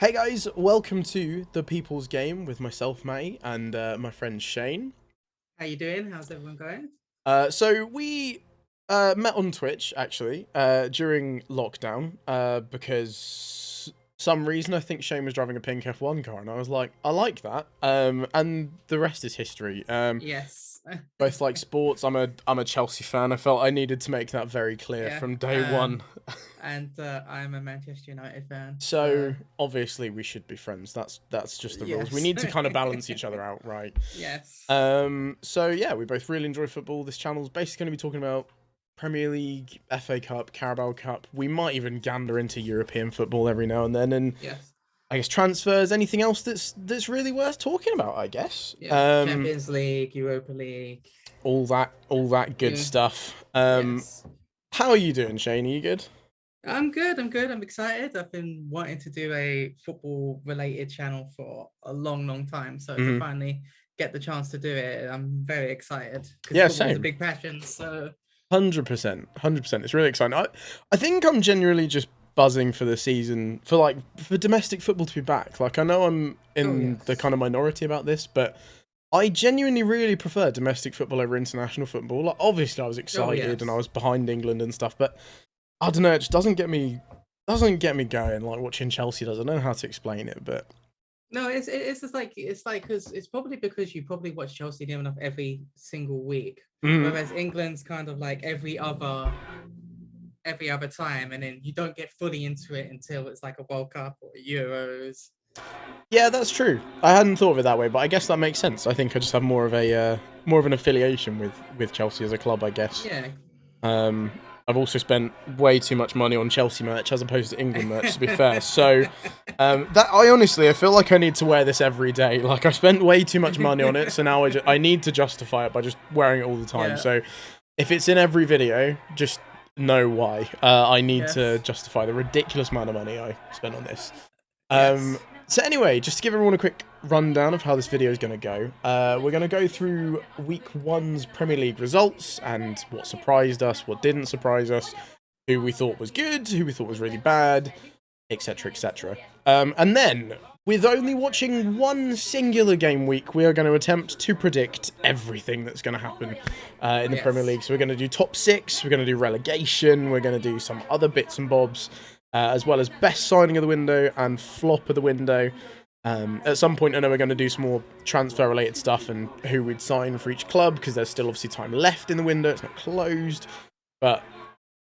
Hey guys, welcome to the People's Game with myself, Matty, and my friend Shane. How you doing? How's everyone going? So we met on Twitch actually during lockdown because some reason I think Shane was driving a pink F1 car, and I was like, I like that. And the rest is history. Yes. Both like sports. I'm a Chelsea fan. I felt I needed to make that very clear Yeah. from day one. And I'm a Manchester United fan. So obviously we should be friends. That's just the rules. We Yes. need to kind of balance each other out, right? Yes. So yeah, we both really enjoy football. This channel's basically going to be talking about Premier League, FA Cup, Carabao Cup. We might even gander into European football every now and then, and Yes. I guess transfers, anything else that's really worth talking about, I guess. Yeah. Champions League, Europa League. All that good Yeah. stuff. Yes. How are you doing, Shane? Are you good? I'm good. I'm good. I'm excited. I've been wanting to do a football related channel for a long, long time. So to Mhm. finally get the chance to do it, I'm very excited because Yeah, football is a same. big passion. So 100%, 100%. It's really exciting. I think I'm genuinely just buzzing for the season for domestic football to be back. Like I know I'm oh in the yes. kind of minority about this, but I genuinely really prefer domestic football over international football. Like obviously I was Oh excited and I yes. was behind England and stuff, but I don't know, it just doesn't get me going like watching Chelsea does. I don't know how to explain it, but No, it's just like because it's probably because you probably watch Chelsea near enough every single week, mm, whereas England's kind of like every other time, and then you don't get fully into it until it's like a World Cup or Euros. yeah, that's true. I hadn't thought of it that way, but I guess that makes sense. I think I just have more of an affiliation with Chelsea as a club, I guess. Yeah. Um, I've also spent way too much money on Chelsea merch as opposed to England merch, to be fair. So that I feel like I need to wear this every day. Like I spent way too much money on it, so now I need to justify it by just wearing it all the time. Yeah. So if it's in every video, just know why. I need to Yes. justify the ridiculous amount of money I spent on this. Um, Yes. so anyway, just to give everyone a quick rundown of how this video is going to go, we're going to go through week one's Premier League results and what surprised us, what didn't surprise us, who we thought was good, who we thought was really bad, etc., etc. And then, with only watching one singular game week, we are going to attempt to predict everything that's going to happen in the Premier Yes. League. So we're going to do top six, we're going to do relegation, we're going to do some other bits and bobs, as well as best signing of the window and flop of the window. At some point, I know we're going to do some more transfer-related stuff and who we'd sign for each club, because there's still obviously time left in the window. It's not closed. But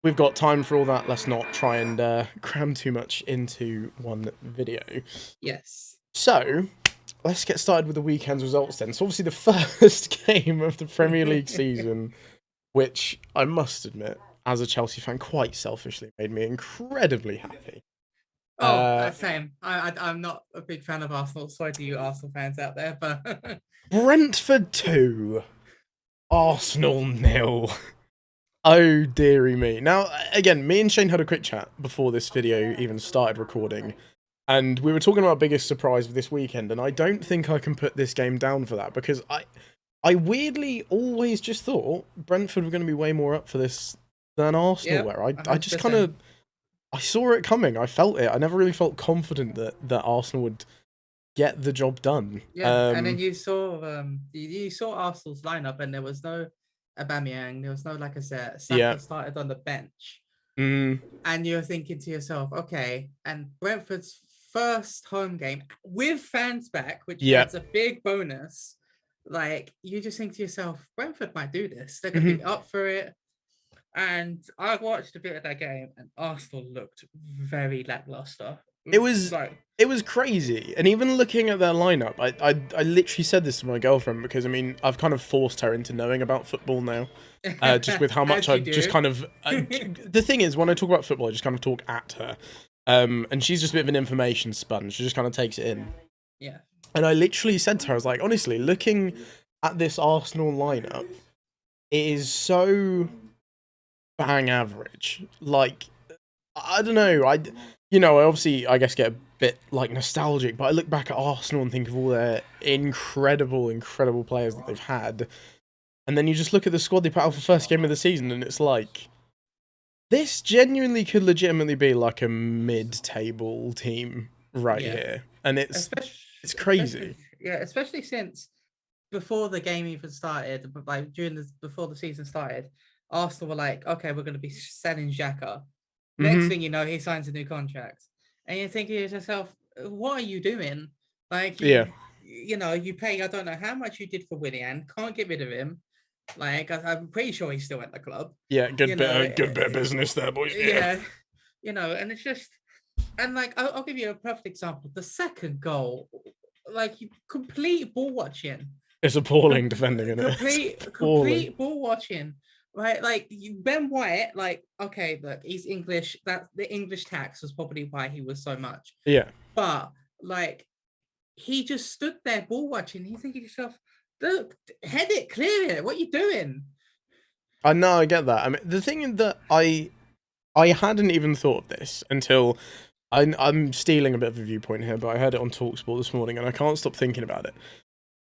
we've got time for all that. Let's not try and cram too much into one video. Yes. So, let's get started with the weekend's results then. So, obviously, the first game of the Premier League season, which I must admit, as a Chelsea fan, quite selfishly made me incredibly happy. Oh, Uh, same. I'm not a big fan of Arsenal. Sorry to you Arsenal fans out there, but Brentford 2, Arsenal 0. Oh, dearie me. Now, again, me and Shane had a quick chat before this video even started recording, and we were talking about biggest surprise of this weekend, and I don't think I can put this game down for that, because I weirdly always just thought Brentford were going to be way more up for this than Arsenal yeah, were. I just kind 100%. of, I saw it coming. I felt it. I never really felt confident that Arsenal would get the job done. Yeah, and then you saw Arsenal's lineup, and there was no Aubameyang, there was no Lacazette. Yeah. Saka started on the bench, Mm, and you're thinking to yourself, okay, and Brentford's first home game with fans back, which yeah. adds a big bonus. Like you just think to yourself, Brentford might do this. They're gonna Mhm. be up for it. And I watched a bit of that game, and Arsenal looked very lackluster. It was Like, it was crazy, and even looking at their lineup, I literally said this to my girlfriend, because I mean I've kind of forced her into knowing about football now, just with how much as I you just do. kind of. The thing is, when I talk about football, I just kind of talk at her, and she's just a bit of an information sponge. She just kind of takes it in, Yeah. and I literally said to her, I was like, honestly, looking at this Arsenal lineup, it is so bang average. Like I don't know. I obviously, I guess, get a bit like nostalgic, but I look back at Arsenal and think of all their incredible, incredible players that they've had, and then you just look at the squad they put out for first game of the season, and it's like this genuinely could legitimately be like a mid-table team right Yeah. here, and it's Especially, crazy. yeah, especially since before the game even started, but like before the season started, Arsenal were like, okay, we're going to be selling Xhaka. Next Hmm. thing you know, he signs a new contract, and you're thinking to yourself, what are you doing? Like Yeah, you pay, I don't know how much you did for Willian, can't get rid of him. Like I'm pretty sure he's still at the club. yeah, You know, good bit of business there, boys. Yeah, yeah, and it's just, and like I'll give you a perfect example. The second goal, like complete ball watching, it's appalling defending, isn't it? It's appalling. complete ball watching, right? Like Ben White, like okay, look, he's English. That the English tax was probably why he was so much. Yeah. But like he just stood there ball watching. You think to yourself, look, head it, clear it. What are you doing? I know, I get that. I mean, the thing that I hadn't even thought of this until I'm stealing a bit of a viewpoint here, but I heard it on Talksport this morning, and I can't stop thinking about it.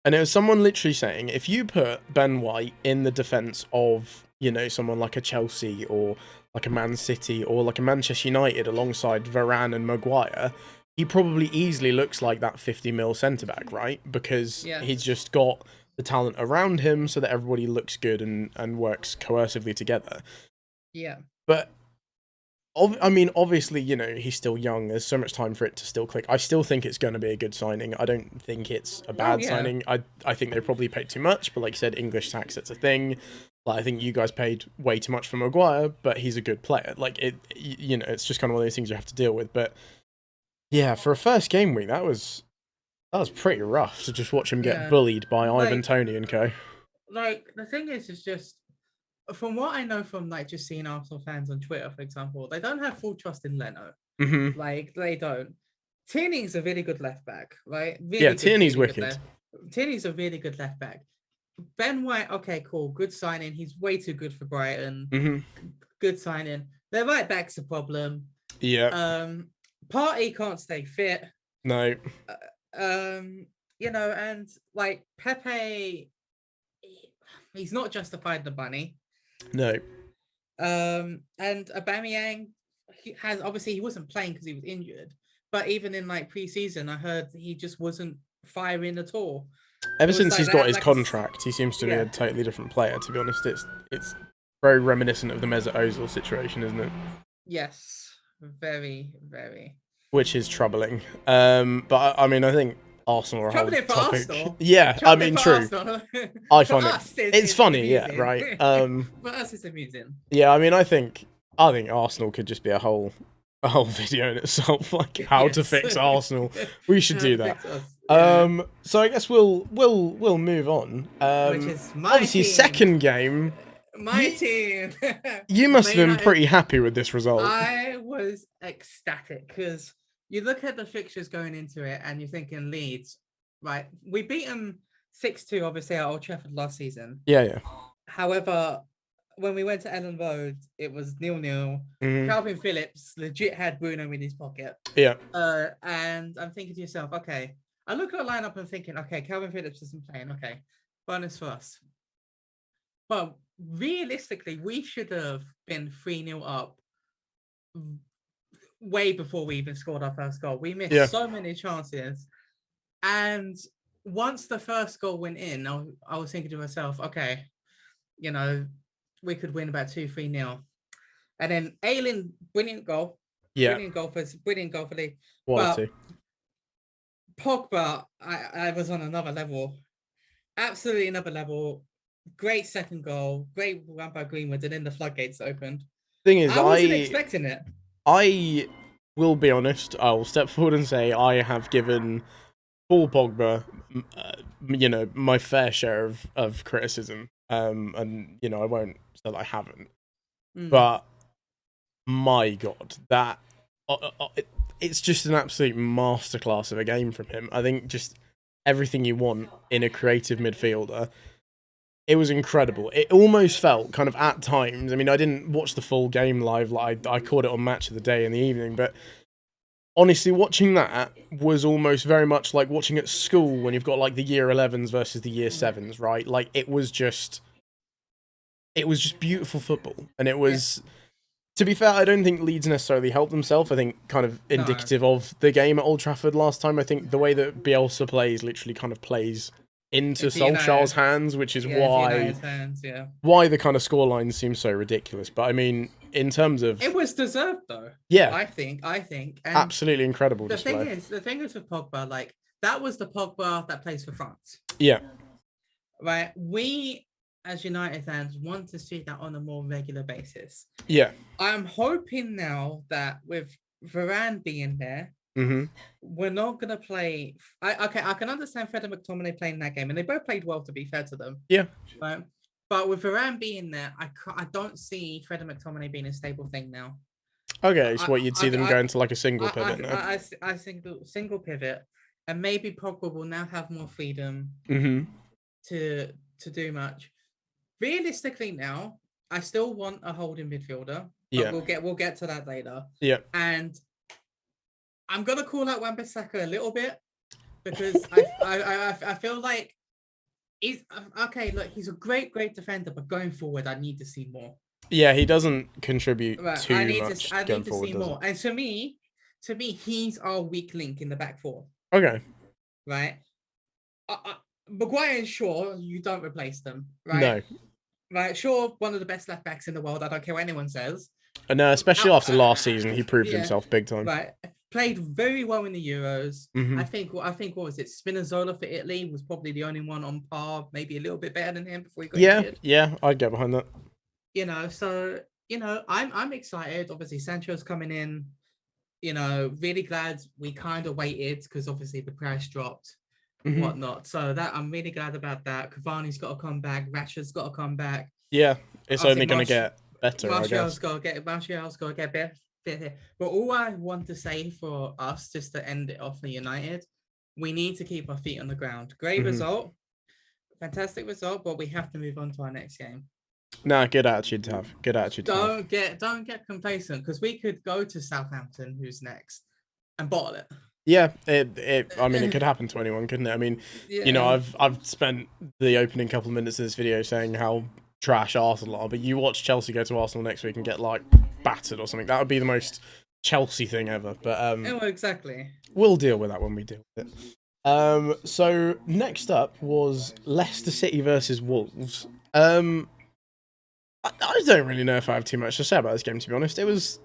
And it was someone literally saying, if you put Ben White in the defence of, someone like a Chelsea or like a Man City or like a Manchester United alongside Varane and Maguire, he probably easily looks like that 50 mil centre back, right? Because he's just got the talent around him so that everybody looks good and works coercively together. Yeah. But I mean, obviously, he's still young. There's so much time for it to still click. I still think it's going to be a good signing. I don't think it's a bad signing. I think they probably paid too much, but like you said, English tax, that's a thing. Like, I think you guys paid way too much for Maguire, but he's a good player. Like, it's just kind of one of those things you have to deal with. But yeah, for a first game week, that was pretty rough to just watch him get bullied by Ivan Toney and co. Like, the thing is just, from what I know from like just seeing Arsenal fans on Twitter, for example, they don't have full trust in Leno. Mm-hmm. Like they don't. Tierney's a really good left back, right? Really Tierney's really wicked. Tierney's a really good left back. Ben White, okay, cool, good signing. He's way too good for Brighton. Mm-hmm. Good signing. Their right back's a problem. Yeah. Partey can't stay fit. No. And like Pepe, he's not justified the money. No. And Aubameyang, he wasn't playing because he was injured, but even in like pre-season, I heard he just wasn't firing at all. Ever since he's got his contract, he seems to be a totally different player. To be honest, it's very reminiscent of the Mesut Ozil situation, isn't it? Yes, very, very. Which is troubling. But I mean, I think Arsenal are a whole topic. Arsenal. Yeah, I mean, true. I find it's funny, amusing. Yeah, right. For us, it's amusing. Yeah, I mean, I think Arsenal could just be a whole video in itself, like how to fix Arsenal. We should do that. So I guess we'll move on. Which is my obviously team. Second game. My team. You must have been pretty happy with this result. I was ecstatic because you look at the fixtures going into it and you're thinking Leeds, right? We beat them 6-2, obviously, at Old Trafford last season. Yeah. However, when we went to Ellen Road, it was 0-0. Mm-hmm. Calvin Phillips legit had Bruno in his pocket. Yeah. And I'm thinking to yourself, okay. I look at the lineup and thinking, okay, Calvin Phillips isn't playing. Okay, bonus for us. But realistically, we should have been 3-0 up way before we even scored our first goal. We missed so many chances. And once the first goal went in, I was thinking to myself, okay, we could win about 2-3-0. And then Ayling, brilliant goal. Yeah. Brilliant goal for Lee. Quality. Pogba, I was on another level. Absolutely another level. Great second goal. Great run by Greenwood, and then the floodgates opened. Thing is, I wasn't expecting it. I will be honest. I will step forward and say I have given Paul Pogba, my fair share of criticism. And I won't say that I haven't. But my God, that it's just an absolute masterclass of a game from him. I think just everything you want in a creative midfielder. It was incredible. It almost felt kind of at times. I mean, I didn't watch the full game live. Like I caught it on Match of the Day in the evening. But honestly, watching that was almost very much like watching at school when you've got like the year 11s versus the year 7s, right? Like it was just beautiful football, and it was To be fair, I don't think Leeds necessarily helped themselves. I think kind of indicative of the game at Old Trafford last time. I think the way that Bielsa plays literally kind of plays into Solskjaer's hands, which is why the kind of scoreline seems so ridiculous. But I mean, in terms of, it was deserved though. Yeah, I think and absolutely incredible. The thing is with Pogba, like that was the Pogba that plays for France. Yeah, right. We as United fans want to see that on a more regular basis. Yeah, I'm hoping now that with Varane being there, we're not gonna play. I can understand Fred and McTominay playing that game, and they both played well. To be fair to them, yeah. Right? But with Varane being there, I don't see Fred and McTominay being a stable thing now. Okay, so you'd see them going to like a single pivot now? I think the single pivot, and maybe Pogba will now have more freedom to do much. Realistically, now I still want a holding midfielder. But we'll get to that later. Yeah, and I'm gonna call out Wan-Bissaka a little bit because I feel like he's okay. Look, he's a great defender, but going forward, I need to see more. Yeah, he doesn't contribute too much. I need to see more. And to me, he's our weak link in the back four. Okay. Right. Maguire and Shaw, you don't replace them, right? No. Right. Shaw, one of the best left backs in the world. I don't care what anyone says. No, especially after last season, he proved himself big time. Right. Played very well in the Euros. I think what was it? Spinazzola for Italy was probably the only one on par, maybe a little bit better than him before he got injured. Yeah, I'd get behind that. So I'm excited. Obviously, Sancho's coming in. Really glad we kind of waited because obviously the price dropped, and whatnot. So that I'm really glad about that. Cavani's got to come back. Rashford's got to come back. Yeah, it's only going to get better. Martial's got to get better. But all I want to say for us, just to end it off for United, we need to keep our feet on the ground. Great result, fantastic result, but we have to move on to our next game. Nah, good attitude to have. Don't get complacent because we could go to Southampton, who's next, and bottle it. Yeah, I mean, it could happen to anyone, couldn't it? I mean, I've spent the opening couple of minutes of this video saying how trash Arsenal are, but you watch Chelsea go to Arsenal next week and get like battered or something. That would be the most Chelsea thing ever. But exactly. We'll deal with that when we deal with it. So next up was Leicester City versus Wolves. I don't really know if I have too much to say about this game, to be honest. It was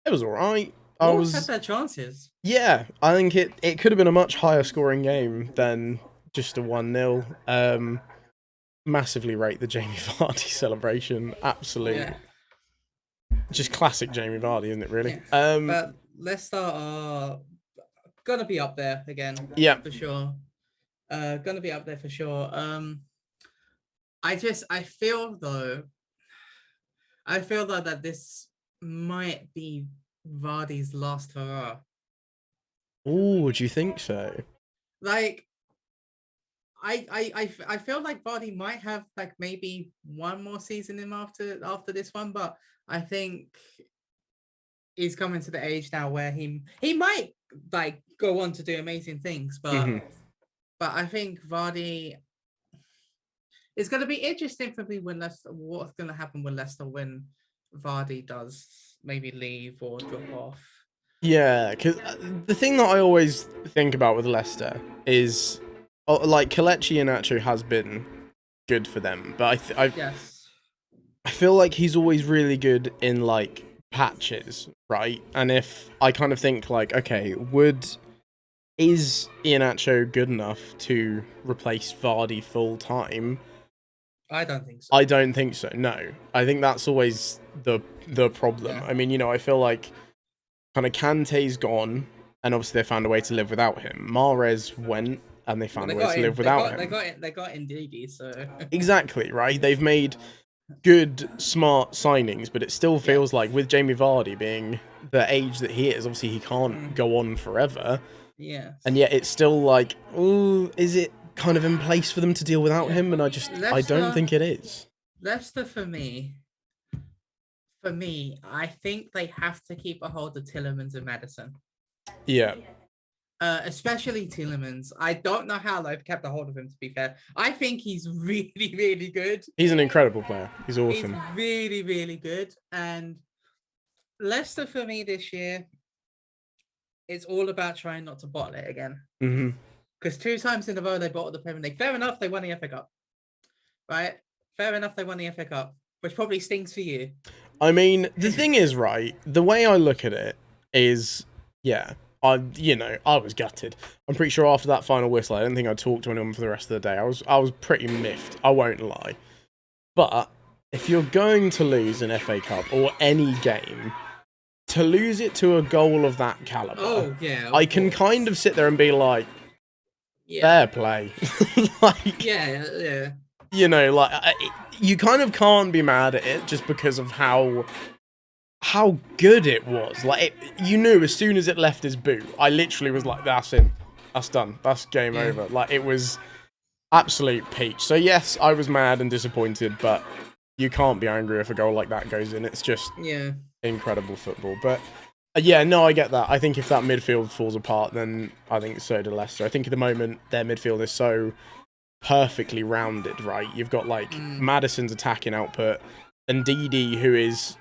all right. Wolves had their chances. Yeah, I think it could have been a much higher scoring game than just a 1-0. Massively rate the Jamie Vardy celebration. Absolutely. Yeah. Just classic Jamie Vardy, isn't it, really? Yeah. But Leicester are going to be up there again. Yeah. For sure. Going to be up there for sure. I feel though that this might be Vardy's last hurrah. Oh, do you think so? Like, I feel like Vardy might have like maybe one more season in after this one, but I think he's coming to the age now where he might like go on to do amazing things, but I think Vardy. It's going to be interesting for me what's going to happen with Leicester when Vardy does maybe leave or drop off. Yeah, because the thing that I always think about with Leicester is, like, Kelechi Iheanacho has been good for them, but I feel like he's always really good in, like, patches, right? And if I kind of think, like, okay, is Iheanacho good enough to replace Vardy full time? I don't think so. I don't think so, no. I think that's always the problem. Yeah. I mean, I feel like kind of Kante's gone, and obviously they found a way to live without him. Mahrez went, and they found a way to live without him. They got Ndidi, so... Exactly, right? They've made good, smart signings, but it still feels like with Jamie Vardy being the age that he is, obviously he can't go on forever. Yeah. And yet it's still like, oh, is it kind of in place for them to deal without him? And I don't think it is. Leicester, for me, I think they have to keep a hold of Tielemans and Maddison. Yeah. Especially Tielemans. I don't know how they've kept a hold of him, to be fair. I think he's really, really good. He's an incredible player. He's awesome. He's really, really good. And Leicester for me this year, it's all about trying not to bottle it again. Because 2 times in a row they bottled the Premier League. Fair enough, they won the FA Cup. Right? Fair enough, they won the FA Cup, which probably stings for you. I mean, the thing is, right, the way I look at it is, yeah, I was gutted. I'm pretty sure after that final whistle, I didn't think I'd talk to anyone for the rest of the day. I was pretty miffed, I won't lie. But if you're going to lose an FA Cup or any game, to lose it to a goal of that caliber, I can kind of sit there and be like, fair play. Like, yeah. You know, like, you kind of can't be mad at it just because of how good it was. Like, you knew as soon as it left his boot, I literally was like, that's in. That's done. That's game over. Like, it was absolute peach. So, yes, I was mad and disappointed, but you can't be angry if a goal like that goes in. It's just incredible football. But, yeah, no, I get that. I think if that midfield falls apart, then I think so do Leicester. I think at the moment, their midfield is so perfectly rounded, right? You've got, like, Maddison's attacking output, and Didi, who is,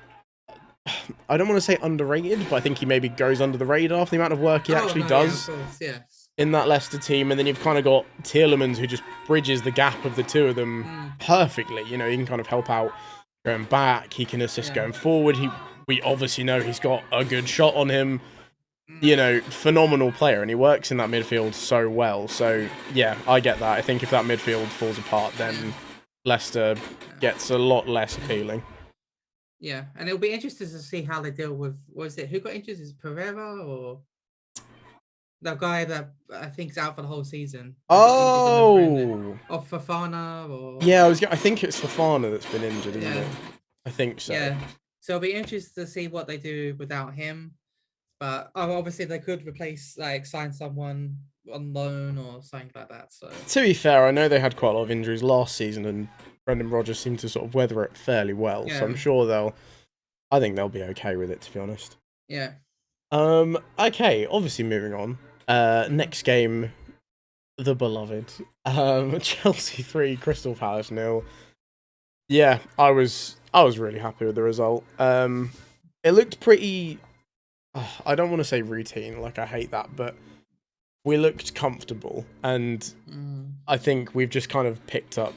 I don't want to say underrated, but I think he maybe goes under the radar for the amount of work he actually does in that Leicester team. And then you've kind of got Tielemans, who just bridges the gap of the two of them perfectly. You know, he can kind of help out going back, he can assist going forward. We obviously know he's got a good shot on him. You know, phenomenal player, and he works in that midfield so well. So, yeah, I get that. I think if that midfield falls apart, then Leicester gets a lot less appealing. Yeah, and it'll be interesting to see how they deal with, who got injured? Is it Pereira or the guy that I think is out for the whole season? Oh! Or Fofana, or... Yeah, I think it's Fofana that's been injured, isn't it? I think so. Yeah, so it'll be interesting to see what they do without him. But obviously they could sign someone on loan or something like that. So to be fair, I know they had quite a lot of injuries last season, and Brendan Rodgers seemed to sort of weather it fairly well. So I'm sure I think they'll be okay with it, to be honest. Yeah. Okay, obviously moving on. Next game, the beloved. Chelsea 3, Crystal Palace 0. Yeah, I was really happy with the result. It looked pretty, I don't want to say routine, like I hate that, but we looked comfortable, and I think we've just kind of picked up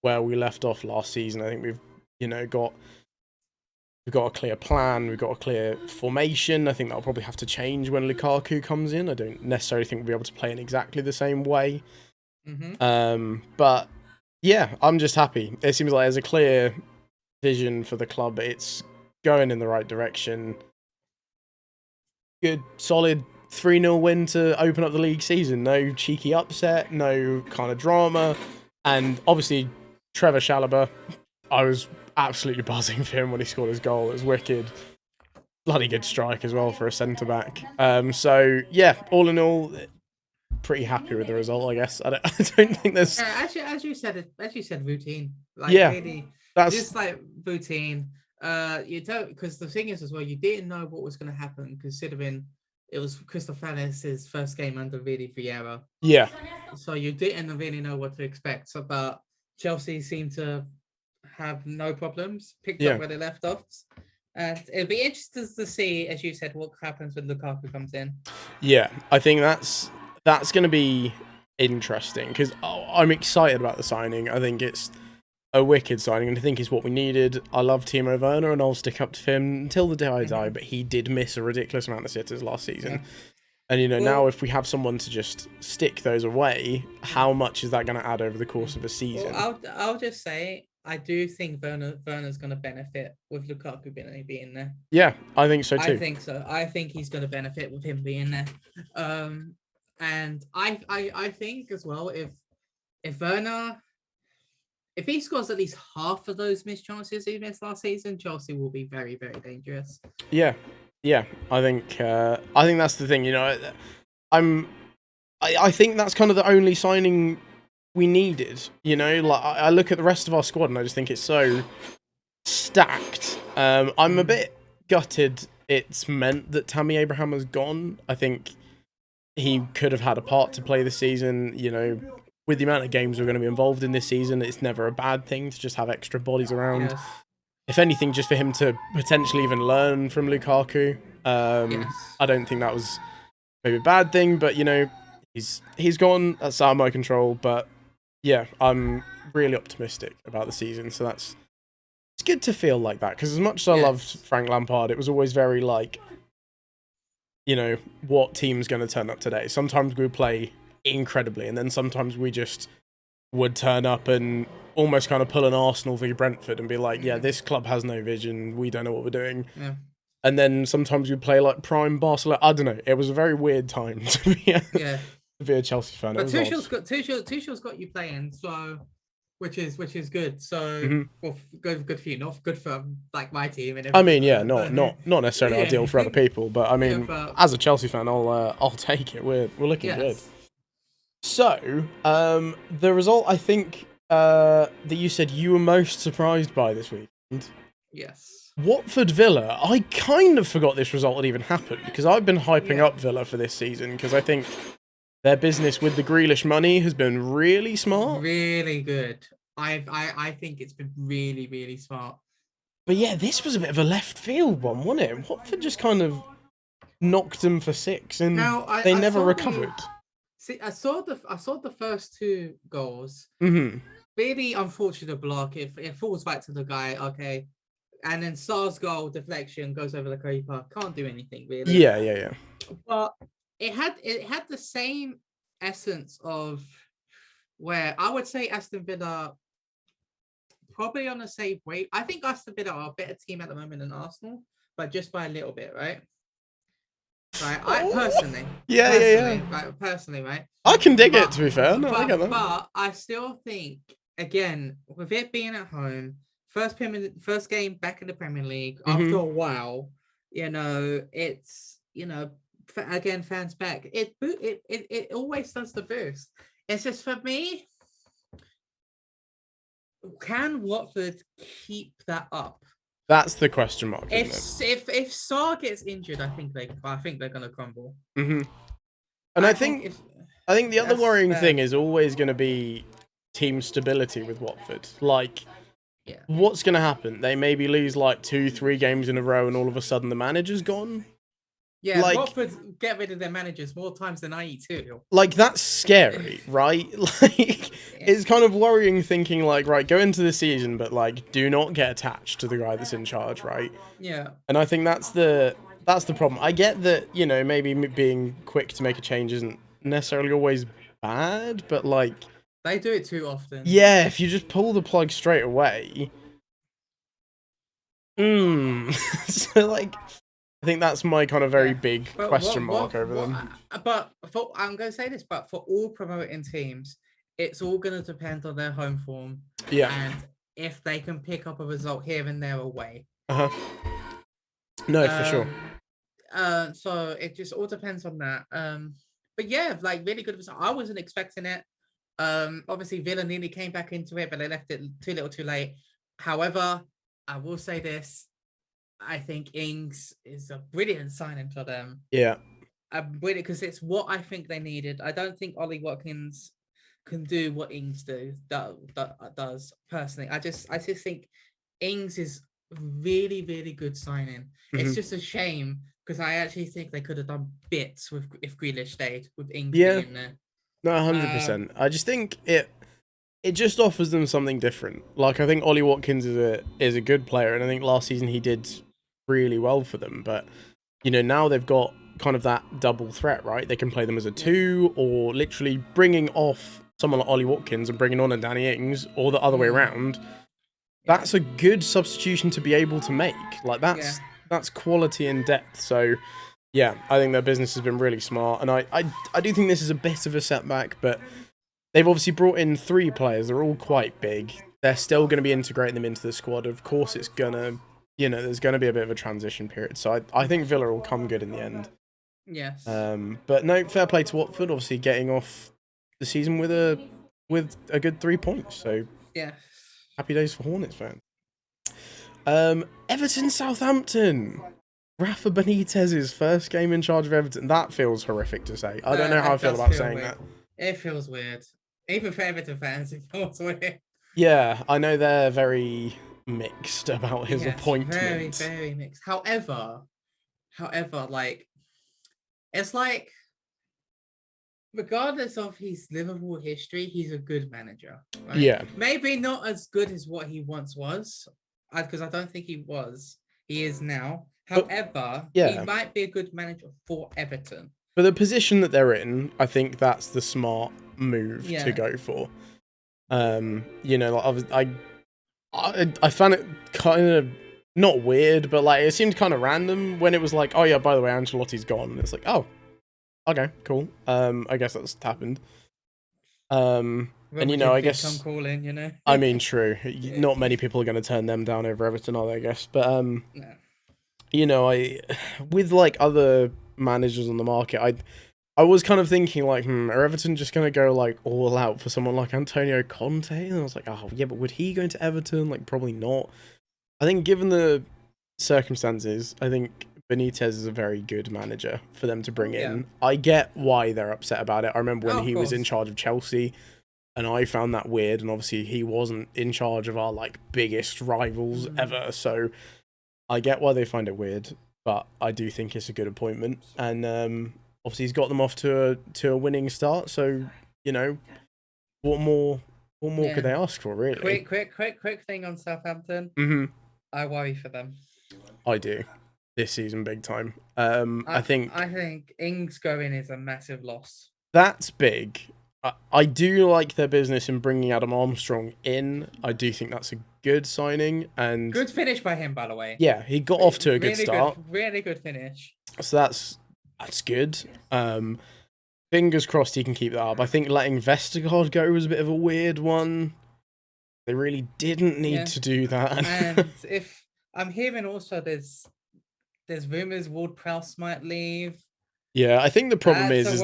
where we left off last season. I think we've got a clear plan, we've got a clear formation. I think that'll probably have to change when Lukaku comes in. I don't necessarily think we'll be able to play in exactly the same way. But yeah, I'm just happy. It seems like there's a clear vision for the club. It's going in the right direction. Good, solid 3-0 win to open up the league season. No cheeky upset, no kind of drama. And obviously, Trevor Chalobah, I was absolutely buzzing for him when he scored his goal. It was wicked. Bloody good strike as well for a centre-back. So, yeah, all in all, pretty happy with the result, I guess. I don't think there's... Actually, as you said, routine. Really, that's just like routine. You don't, because the thing is as well, you didn't know what was going to happen, considering it was Crystal Palace's first game under really Vieira. Yeah. So you didn't really know what to expect. So, but Chelsea seemed to have no problems, picked up where they left off. And it'll be interesting to see, as you said, what happens when Lukaku comes in. Yeah, I think that's going to be interesting, because I'm excited about the signing. I think it's a wicked signing, and I think it's what we needed. I love Timo Werner, and I'll stick up to him until the day I die, but he did miss a ridiculous amount of sitters last season. And, now if we have someone to just stick those away, how much is that going to add over the course of a season? Well, I'll just say, I do think Werner's going to benefit with Lukaku being there. Yeah, I think so too. I think so. I think he's going to benefit with him being there. And I think as well, if Werner... if he scores at least half of those missed chances he missed last season, Chelsea will be very, very dangerous. Yeah. I think that's the thing. I think that's kind of the only signing we needed. Like I look at the rest of our squad and I just think it's so stacked. I'm a bit gutted. It's meant that Tammy Abraham has gone. I think he could have had a part to play this season. With the amount of games we're going to be involved in this season, it's never a bad thing to just have extra bodies around. if anything, just for him to potentially even learn from Lukaku. Yes. I don't think that was maybe a bad thing, but he's gone. That's out of my control. But yeah, I'm really optimistic about the season. So it's good to feel like that, because as much as I loved Frank Lampard, it was always very like, what team's going to turn up today? Sometimes we play incredibly, and then sometimes we just would turn up and almost kind of pull an Arsenal v Brentford and be like, yeah, this club has no vision. We don't know what we're doing. Yeah. And then sometimes we play like prime Barcelona. I don't know. It was a very weird time to be a Chelsea fan. But Tuchel's got you playing, so which is good. So well, good for you, not good for like my team. And I mean, not necessarily ideal for other people, but I mean, as a Chelsea fan, I'll take it. We're looking good. So the result, I think, that you said you were most surprised by this weekend. Yes. Watford Villa. I kind of forgot this result had even happened, because I've been hyping up Villa for this season, because I think their business with the Grealish money has been really smart. Really good. I think it's been really, really smart. But yeah, this was a bit of a left field one, wasn't it? Watford just kind of knocked them for 6, and they never recovered. See, I saw the first 2 goals. Really unfortunate block. It falls back to the guy. Okay. And then Sar's goal deflection goes over the keeper. Can't do anything really. Yeah. But it had the same essence of where I would say Aston Villa probably on the same way. I think Aston Villa are a better team at the moment than Arsenal, but just by a little bit, right? Right. I personally. Yeah. Right, personally, right? I can dig it, to be fair. No, I get that. But I still think, again, with it being at home, first game back in the Premier League after a while, it's again, fans back. It always does the boost. It's just, for me, can Watford keep that up? That's the question mark. If Sarr gets injured, I think they're gonna crumble. And I think the other worrying thing is always going to be team stability with Watford. Like, what's going to happen? They maybe lose like 2-3 games in a row, and all of a sudden the manager's gone. Yeah, like, Watford get rid of their managers more times than I eat too. Like, that's scary, right? Like, it's kind of worrying thinking like, right, go into the season, but like, do not get attached to the guy that's in charge, right? Yeah. And I think that's the problem. I get that, maybe being quick to make a change isn't necessarily always bad, but like, they do it too often. Yeah, if you just pull the plug straight away. So like, I think that's my kind of very big question mark over them. But I'm going to say this, but for all promoting teams, it's all going to depend on their home form. Yeah. And if they can pick up a result here and there away. No, for sure. So it just all depends on that. But yeah, like, really good result. I wasn't expecting it. Obviously Villa nearly came back into it, but they left it too little too late. However, I will say this. I think Ings is a brilliant signing for them. Yeah. Brilliant, because it's what I think they needed. I don't think Ollie Watkins can do what Ings does personally. I just think Ings is really, really good signing. It's just a shame, because I actually think they could have done bits if Grealish stayed with Ings being there. No, 100%. I just think it just offers them something different. Like, I think Ollie Watkins is a good player, and I think last season he did really well for them. But now they've got kind of that double threat, right? They can play them as a 2, or literally bringing off someone like Ollie Watkins and bringing on a Danny Ings, or the other way around. That's a good substitution to be able to make. Like, that's quality and depth. So yeah, I think their business has been really smart, and I do think this is a bit of a setback, but they've obviously brought in 3 players. They're all quite big. They're still going to be integrating them into the squad. Of course, it's gonna, there's going to be a bit of a transition period. So I think Villa will come good in the end. Yes. But no, fair play to Watford. Obviously, getting off the season with a good 3 points. So yeah, happy days for Hornets fans. Everton Southampton. Rafa Benitez's first game in charge of Everton. That feels horrific to say. I don't know how I feel about saying that. It feels weird. Even for Everton fans, it feels weird. Yeah, I know they're very mixed about his Yes, appointment. very mixed. However, like it's like regardless of his Liverpool history, he's a good manager. Right? Yeah. Maybe not as good as what he once was, because I don't think he was. He is now. However, he might be a good manager for Everton. For the position that they're in, I think that's the smart move to go for. You know, like I found it kind of not weird, but like it seemed kind of random when it was like, oh yeah, by the way, Ancelotti's gone. And it's like, oh, okay, cool. I guess that's happened. And you know, I guess come calling, you know. I mean, true. Not many people are going to turn them down over Everton, are they? I guess, but no. You know, with like other managers on the market, I was kind of thinking like, are Everton just going to go like all out for someone like Antonio Conte? And I was like, oh yeah, but would he go into Everton? Like, probably not. I think given the circumstances, I think Benitez is a very good manager for them to bring in. I get why they're upset about it. I remember when he was in charge of Chelsea, and I found that weird. And obviously, he wasn't in charge of our like biggest rivals ever, so I get why they find it weird. But I do think it's a good appointment, and obviously he's got them off to a winning start. So you know, what more could they ask for, really? Quick thing on Southampton. I worry for them. I do. This season, big time. I think Ings going is a massive loss. That's big. I do like their business in bringing Adam Armstrong in. I do think that's a good signing and good finish by him, by the way. Yeah, he got off to a good start. Really good finish. So that's good. Fingers crossed he can keep that up. I think letting Vestergaard go was a bit of a weird one. They really didn't need to do that. And if I'm hearing also there's rumors Ward-Prowse might leave. Yeah, I think the problem is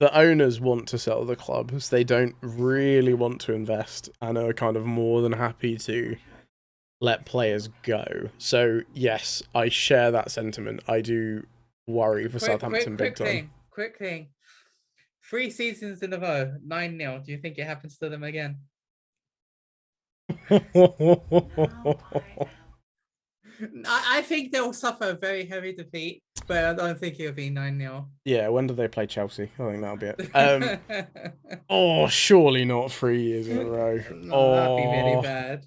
the owners want to sell the club, so they don't really want to invest and are kind of more than happy to let players go. So yes, I share that sentiment. I do worry for Southampton big time. Quick thing. 3 seasons in a row, 9-0. Do you think it happens to them again? I think they'll suffer a very heavy defeat, but I don't think it'll be 9-0. Yeah, when do they play Chelsea? I think that'll be it. Surely not 3 years in a row. That'd be really bad.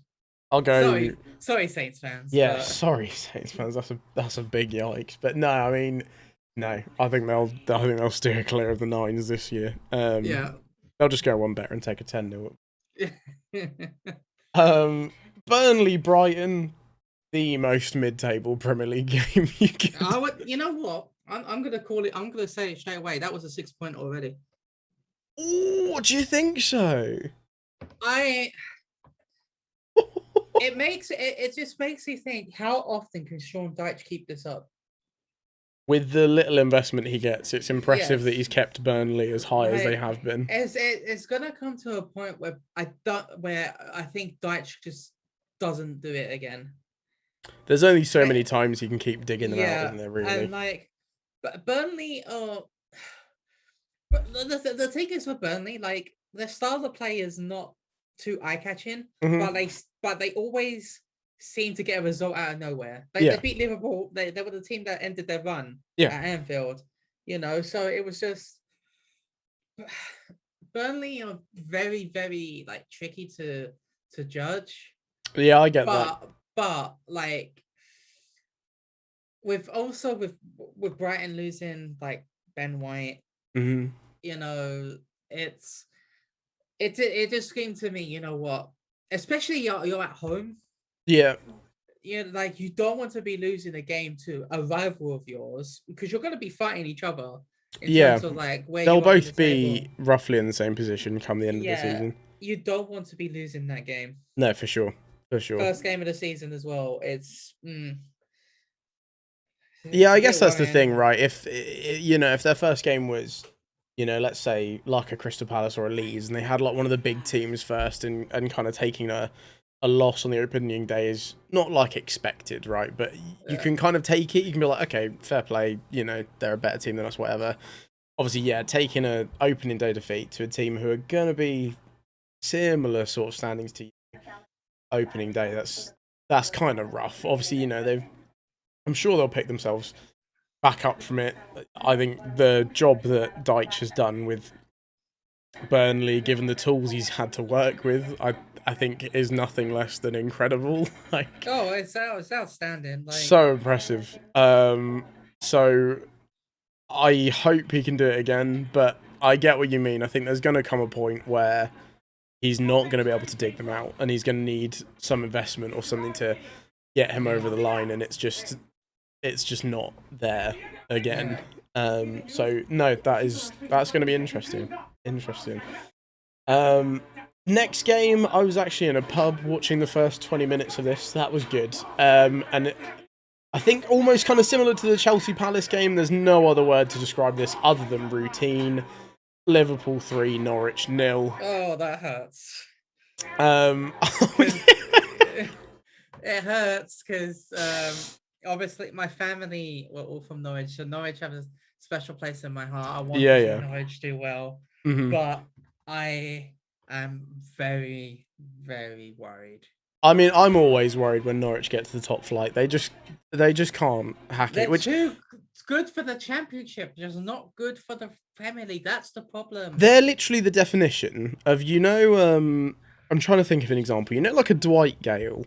I'll go. Sorry, Saints fans. Yeah, sorry, Saints fans. That's a big yikes. But no, I mean, no. I think they'll steer clear of the 9s this year. They'll just go one better and take a 10-0. Burnley Brighton, the most mid-table Premier League game you can. You know what? I'm gonna call it. I'm gonna say it straight away. That was a 6 point already. Oh, do you think so? It just makes you think, how often can Sean Dyche keep this up? With the little investment he gets, it's impressive that he's kept Burnley as high as they have been. It's gonna come to a point where I think Dyche just doesn't do it again. There's only so many times you can keep digging them out, isn't there, really? And like, but Burnley are. But the thing is with Burnley, like their style of play is not too eye-catching, but they always seem to get a result out of nowhere. They beat Liverpool. They were the team that ended their run at Anfield. You know, so it was just Burnley are very, very like tricky to judge. Yeah, I get that. But like with Brighton losing like Ben White, you know, it just screamed to me, you know what? Especially you're at home. Yeah. You know, like you don't want to be losing a game to a rival of yours because you're going to be fighting each other. In terms of like where they'll both be roughly in the same position come the end of the season. You don't want to be losing that game. No, for sure. For sure. First game of the season as well. It's yeah, I guess that's the thing, right? If their first game was, you know, let's say like a Crystal Palace or a Leeds, and they had like one of the big teams first, and kind of taking a loss on the opening day is not like expected, right? But you can kind of take it. You can be like, okay, fair play. You know, they're a better team than us, whatever. Obviously, taking a opening day defeat to a team who are gonna be similar sort of standings to you. opening day. That's kind of rough. Obviously, I'm sure they'll pick themselves back up from it. I think the job that Deitch has done with Burnley, given the tools he's had to work with, I think is nothing less than incredible. It's outstanding. So impressive. So I hope he can do it again, but I get what you mean. I think there's going to come a point where he's not going to be able to dig them out, and he's going to need some investment or something to get him over the line, and it's just not there again. So no, that's going to be interesting. Next game, I was actually in a pub watching the first 20 minutes of this. That was good. I think almost kind of similar to the Chelsea Palace game. There's no other word to describe this other than routine. Liverpool 3, Norwich 0. Oh, that hurts. It hurts because obviously my family were all from Norwich, so Norwich have a special place in my heart. I want to see Norwich do well, but I am very, very worried. I mean, I'm always worried when Norwich get to the top flight. They just can't hack it. Which too good for the Championship, just not good for the Premier League. That's the problem. They're literally the definition of, I'm trying to think of an example. Like a Dwight Gale,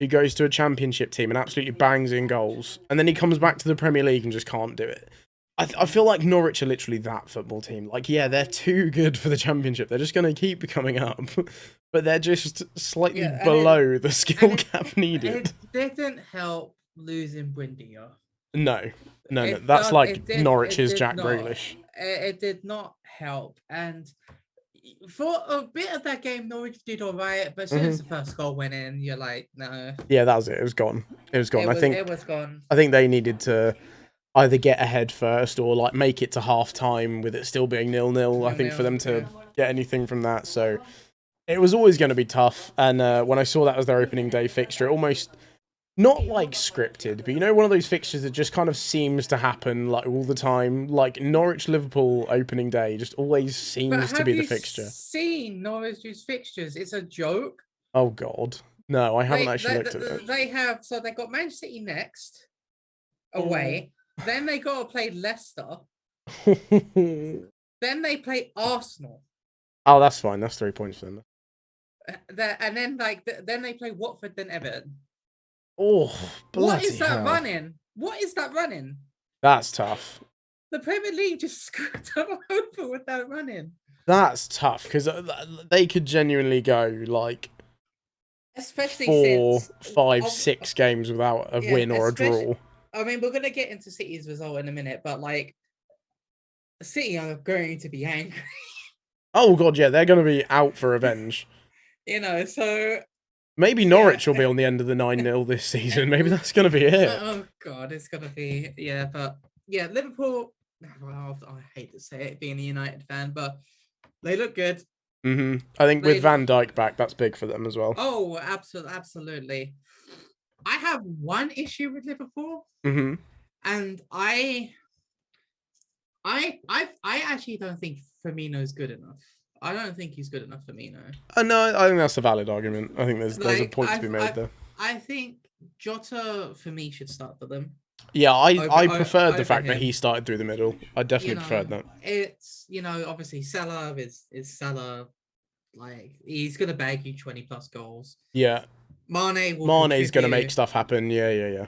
who goes to a Championship team and absolutely bangs in goals, and then he comes back to the Premier League and just can't do it. I feel like Norwich are literally that football team. Like, yeah, they're too good for the Championship. They're just going to keep coming up, but they're just slightly below the skill gap needed. It didn't help losing Bruyne. No. That's Norwich's Jack Grealish. It did not help, and for a bit of that game, Norwich did all right, but as soon as the first goal went in, you're like, no. Yeah, that was it. It was gone. It was gone. I think they needed to either get ahead first or like make it to half time with it still being 0-0. I think for them to get anything from that. So it was always going to be tough. And when I saw that as their opening day fixture, it almost not like scripted, but one of those fixtures that just kind of seems to happen like all the time. Like Norwich Liverpool opening day just always seems to be the fixture. Have you seen Norwich's fixtures? It's a joke. Oh God, no, I haven't actually looked at it. They got Man City next away. Then they got to play Leicester. Then they play Arsenal. Oh, that's fine. That's 3 points for them. And then then they play Watford, then Everton. Oh, what is that hell. running? What is that running? That's tough. The Premier League just screwed them over with that running. That's tough because they could genuinely go like especially 4, 5, 6 games without a win or a draw. I mean, we're gonna get into City's result in a minute, but like, City are going to be angry. Oh God, yeah, they're going to be out for revenge. So maybe Norwich will be on the end of the 9-0 this season. Maybe that's going to be it. Oh God, it's going to be but Liverpool. Well, I hate to say it, being a United fan, but they look good. I think with Van Dijk back, that's big for them as well. Oh, absolutely. I have one issue with Liverpool, and I actually don't think Firmino's good enough. I don't think he's good enough, Firmino. No, I think that's a valid argument. I think there's a point to be made there. I think Jota, for me, should start for them. Yeah, I preferred the fact that he started through the middle. I definitely preferred that. It's, obviously Salah is Salah. Like, he's going to bag you 20 plus goals. Yeah. Mane's going to make stuff happen. Yeah.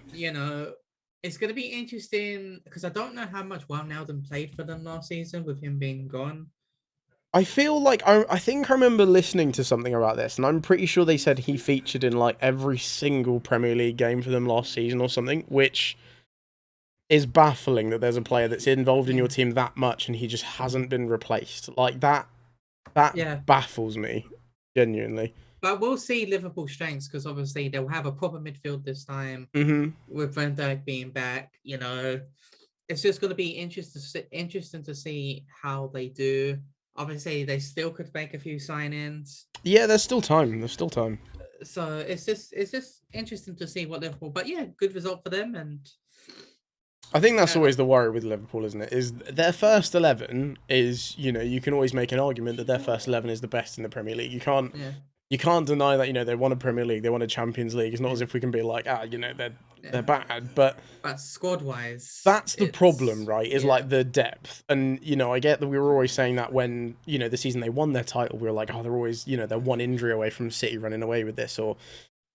It's going to be interesting because I don't know how much Wijnaldum played for them last season with him being gone. I feel like I think I remember listening to something about this, and I'm pretty sure they said he featured in like every single Premier League game for them last season or something, which is baffling that there's a player that's involved in your team that much and he just hasn't been replaced. Like that baffles me genuinely. But we'll see Liverpool strengths because obviously they'll have a proper midfield this time with Van Dijk being back. It's just going to be interesting to see how they do. Obviously, they still could make a few sign-ins. Yeah, there's still time. So it's just interesting to see what Liverpool. But yeah, good result for them. And I think that's always the worry with Liverpool, isn't it? Is their first 11 is, you can always make an argument that their first 11 is the best in the Premier League. You can't you can't deny that, they won a Premier League, they won a Champions League. It's not as if we can be like, they're bad, but squad wise, that's the problem, right? Is like the depth. And I get that we were always saying that when the season they won their title, we were like, oh, they're always they're one injury away from City running away with this, or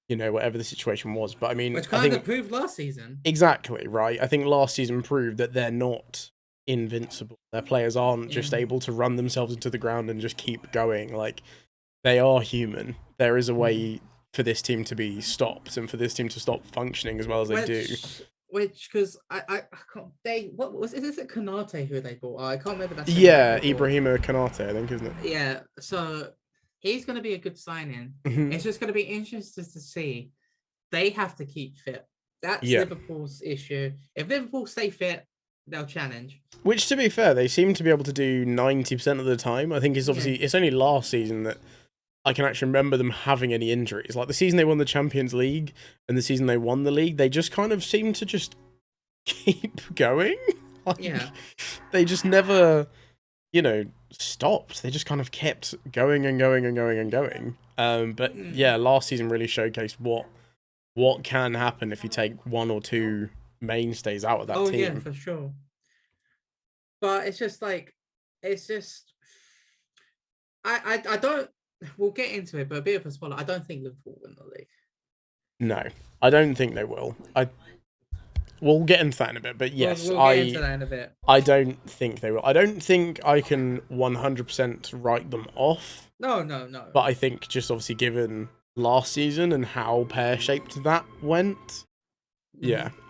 whatever the situation was. But I mean, which kind of proved last season. Exactly, right? I think last season proved that they're not invincible. Their players aren't just able to run themselves into the ground and just keep going. Like, they are human. There is a way for this team to be stopped and for this team to stop functioning as well as they do. Because I can't. What was it? Is it Konate who they bought? I can't remember that. Yeah, Ibrahima Konate, I think, isn't it? Yeah. So he's going to be a good sign-in. It's just going to be interesting to see. They have to keep fit. That's Liverpool's issue. If Liverpool stay fit, they'll challenge. Which, to be fair, they seem to be able to do 90% of the time. I think it's obviously it's only last season that I can actually remember them having any injuries. Like the season they won the Champions League and the season they won the league, they just kind of seem to just keep going. They just never, stopped. They just kind of kept going and going and going and going. But last season really showcased what can happen if you take one or two mainstays out of that team. Oh, yeah, for sure. But it's just I don't, we'll get into it, but a bit of a spoiler, I don't think Liverpool win the league. No, I don't think they will. We'll get into that in a bit, but yes, we'll get into that in a bit. I don't think they will. I don't think I can 100% write them off. No. But I think just obviously given last season and how pear-shaped that went,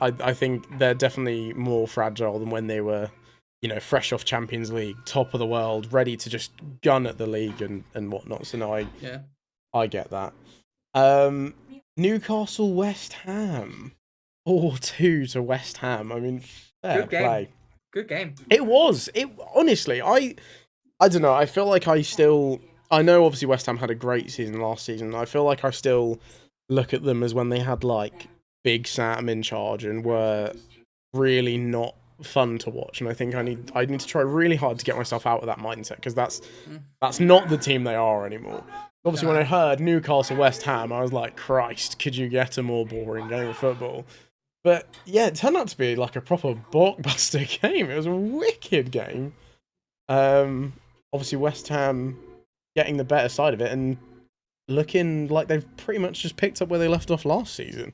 I think they're definitely more fragile than when they were, fresh off Champions League, top of the world, ready to just gun at the league and whatnot. So no, I get that. Newcastle West Ham. 4-2 to West Ham. I mean, fair play. Good game. It was. Honestly, I don't know. I feel like I know obviously West Ham had a great season last season. I feel like I still look at them as when they had like Big Sam in charge and were really not fun to watch. And I think I need to try really hard to get myself out of that mindset, because that's not the team they are anymore. Obviously, when I heard Newcastle West Ham, I was like, Christ, could you get a more boring game of football? But yeah, it turned out to be like a proper blockbuster game. It was a wicked game. Obviously, West Ham getting the better side of it and looking like they've pretty much just picked up where they left off last season.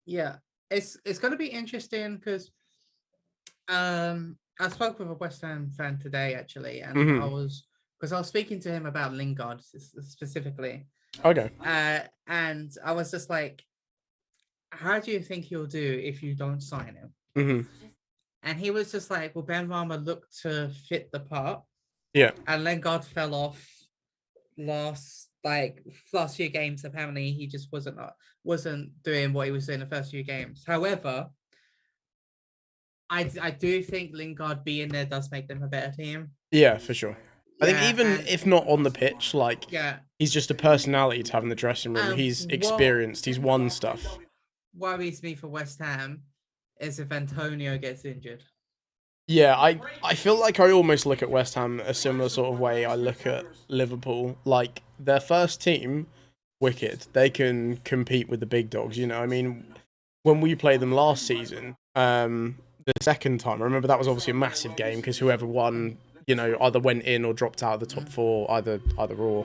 Yeah, it's going to be interesting because I spoke with a West Ham fan today, actually, and I was speaking to him about Lingard specifically. Okay. And I was just like, how do you think he'll do if you don't sign him? Mm-hmm. And he was just like, well, Ben Rama looked to fit the part. Yeah. And Lingard fell off last few games. Apparently, he just wasn't doing what he was doing the first few games. However, I do think Lingard being there does make them a better team. Yeah, for sure. I think even if not on the pitch, he's just a personality to have in the dressing room. He's experienced. He's won stuff. Worries me for West Ham is if Antonio gets injured. Yeah, I feel like I almost look at West Ham a similar sort of way I look at Liverpool. Like, their first team, wicked. They can compete with the big dogs. I mean, when we played them last season, the second time, I remember that was obviously a massive game because whoever won, either went in or dropped out of the top four, either or.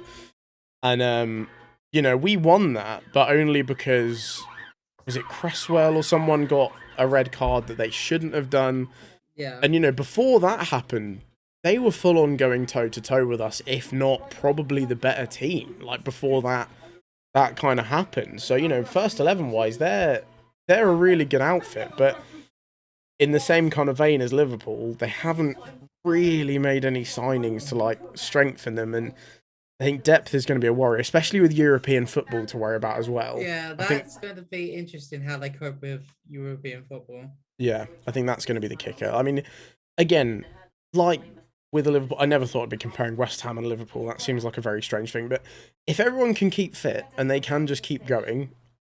And, we won that, but only because, was it Cresswell or someone got a red card that they shouldn't have done? Yeah. And, before that happened, they were full on going toe-to-toe with us, if not probably the better team, like before that kind of happened. So, first 11-wise, they're a really good outfit, but in the same kind of vein as Liverpool, they haven't really made any signings to strengthen them, and I think depth is going to be a worry, especially with European football to worry about as well. Yeah, that's going to be interesting how they cope with European football. Yeah, I think that's going to be the kicker. I mean, again, with Liverpool, I never thought I'd be comparing West Ham and Liverpool. That seems like a very strange thing, but if everyone can keep fit and they can just keep going,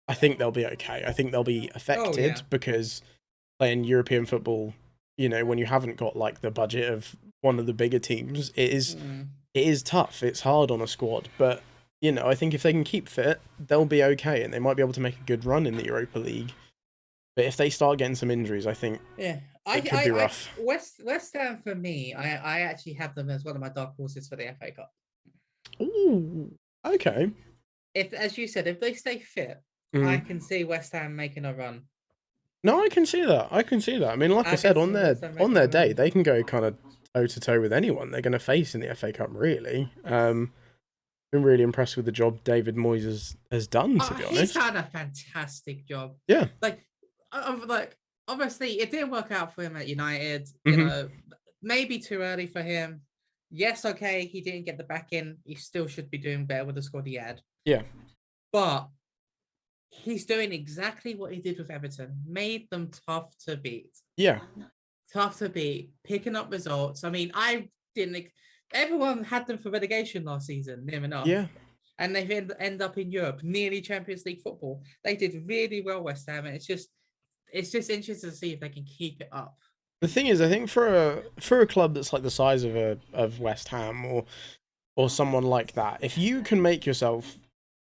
I think they'll be okay. I think they'll be affected because playing European football, when you haven't got the budget of one of the bigger teams, it is tough. It's hard on a squad, but you know, I think if they can keep fit, they'll be okay, and they might be able to make a good run in the Europa League. But if they start getting some injuries, I think it could be rough. West Ham for me, I actually have them as one of my dark horses for the FA Cup. Ooh, okay. If, as you said, if they stay fit, I can see West Ham making a run. No, I can see that. I mean, like I said, on their day, they can go kind of toe to toe with anyone they're going to face in the FA Cup. Really, been really impressed with the job David Moyes has done. To be honest, he's done a fantastic job. Yeah, like obviously it didn't work out for him at United. You know, maybe too early for him. Yes, okay, he didn't get the back in. He still should be doing better with the squad he had. Yeah, but he's doing exactly what he did with Everton. Made them tough to beat. Yeah. Tough to beat. Picking up results. I mean, everyone had them for relegation last season, near enough. Yeah. And they've end up in Europe, nearly Champions League football. They did really well, West Ham. And it's just interesting to see if they can keep it up. The thing is, I think for a club that's like the size of West Ham or someone like that, if you can make yourself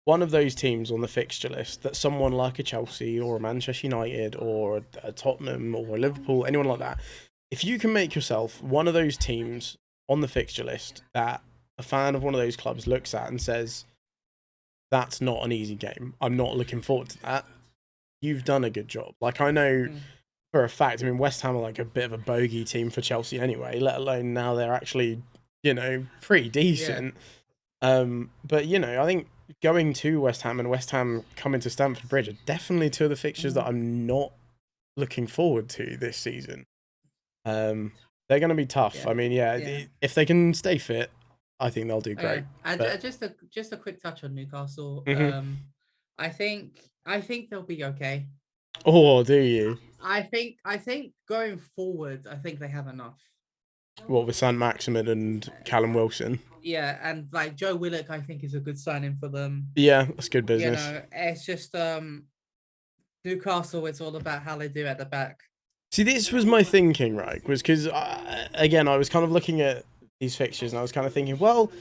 one of those teams on the fixture list that someone like a Chelsea or a Manchester United or a Tottenham or a Liverpool, anyone like that, if you can make yourself one of those teams on the fixture list that a fan of one of those clubs looks at and says, that's not an easy game, I'm not looking forward to that, you've done a good job. Like, I know for a fact, I mean, West Ham are like a bit of a bogey team for Chelsea anyway, let alone now they're actually, you know, pretty decent. Yeah. But, you know, I think going to West Ham and West Ham coming to Stamford Bridge are definitely two of the fixtures that I'm not looking forward to this season. They're going to be tough. Yeah. I mean, if they can stay fit, I think they'll do great. Just a quick touch on Newcastle. I think they'll be okay. Oh, do you? I think going forward, I think they have enough. What, with Saint-Maximin and Callum Wilson? Yeah, and like Joe Willock, I think is a good signing for them. Yeah, that's good business. You know, it's just Newcastle. It's all about how they do at the back. See, this was my thinking, right? Was because again, I was kind of looking at these fixtures and I was kind of thinking, well,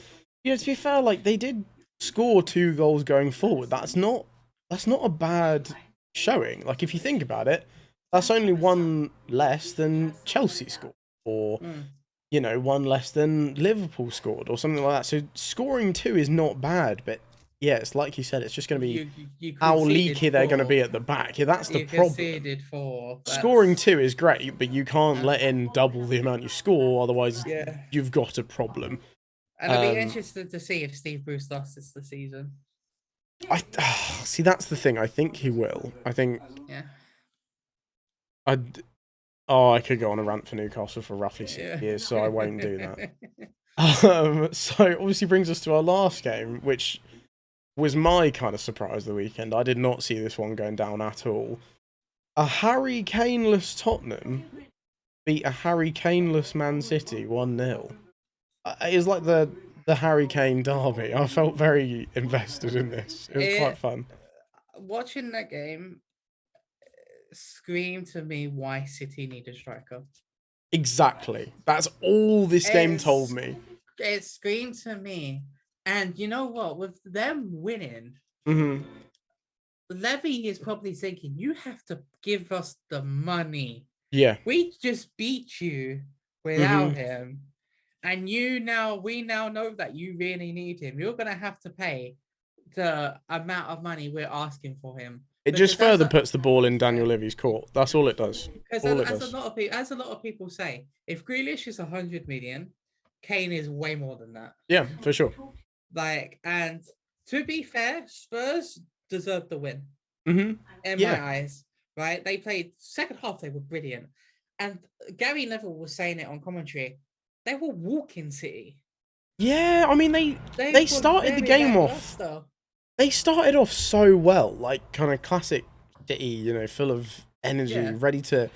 you know, to be fair, like they did score 2 goals going forward. That's not a bad showing. Like if you think about it, that's only 1 less than Chelsea scored, or you know, 1 less than Liverpool scored, or something like that. So scoring 2 is not bad, but yeah, it's like you said, it's just going to be how leaky they're going to be at the back. Yeah, that's the problem. Scoring 2 is great, but you can't let in double the amount you score, otherwise you've got a problem. And I'd be interested to see if Steve Bruce lasts the season. See, that's the thing. I think he will. I think. Yeah. I could go on a rant for Newcastle for roughly 6 years, so I won't do that. So obviously brings us to our last game, which was my kind of surprise of the weekend. I did not see this one going down at all. A Harry Kane-less Tottenham beat a Harry Kane-less Man City 1-0. It was like the Harry Kane derby. I felt very invested in this. It was quite fun. Watching that game screamed to me why City need a striker. Exactly. That's all this game told me. It screamed to me. And you know what? With them winning, Levy is probably thinking, you have to give us the money. Yeah. We just beat you without him. And we now know that you really need him. You're going to have to pay the amount of money we're asking for him. It just further puts the ball in Daniel Levy's court. That's all it does. Because as a lot of people say, if Grealish is 100 million, Kane is way more than that. Yeah, for sure. Like, and to be fair, Spurs deserved the win. In my eyes, right? They played second half. They were brilliant, and Gary Neville was saying it on commentary. They were walking City. Yeah, I mean they started the game off. They started off so well, like kind of classic City, you know, full of energy, ready to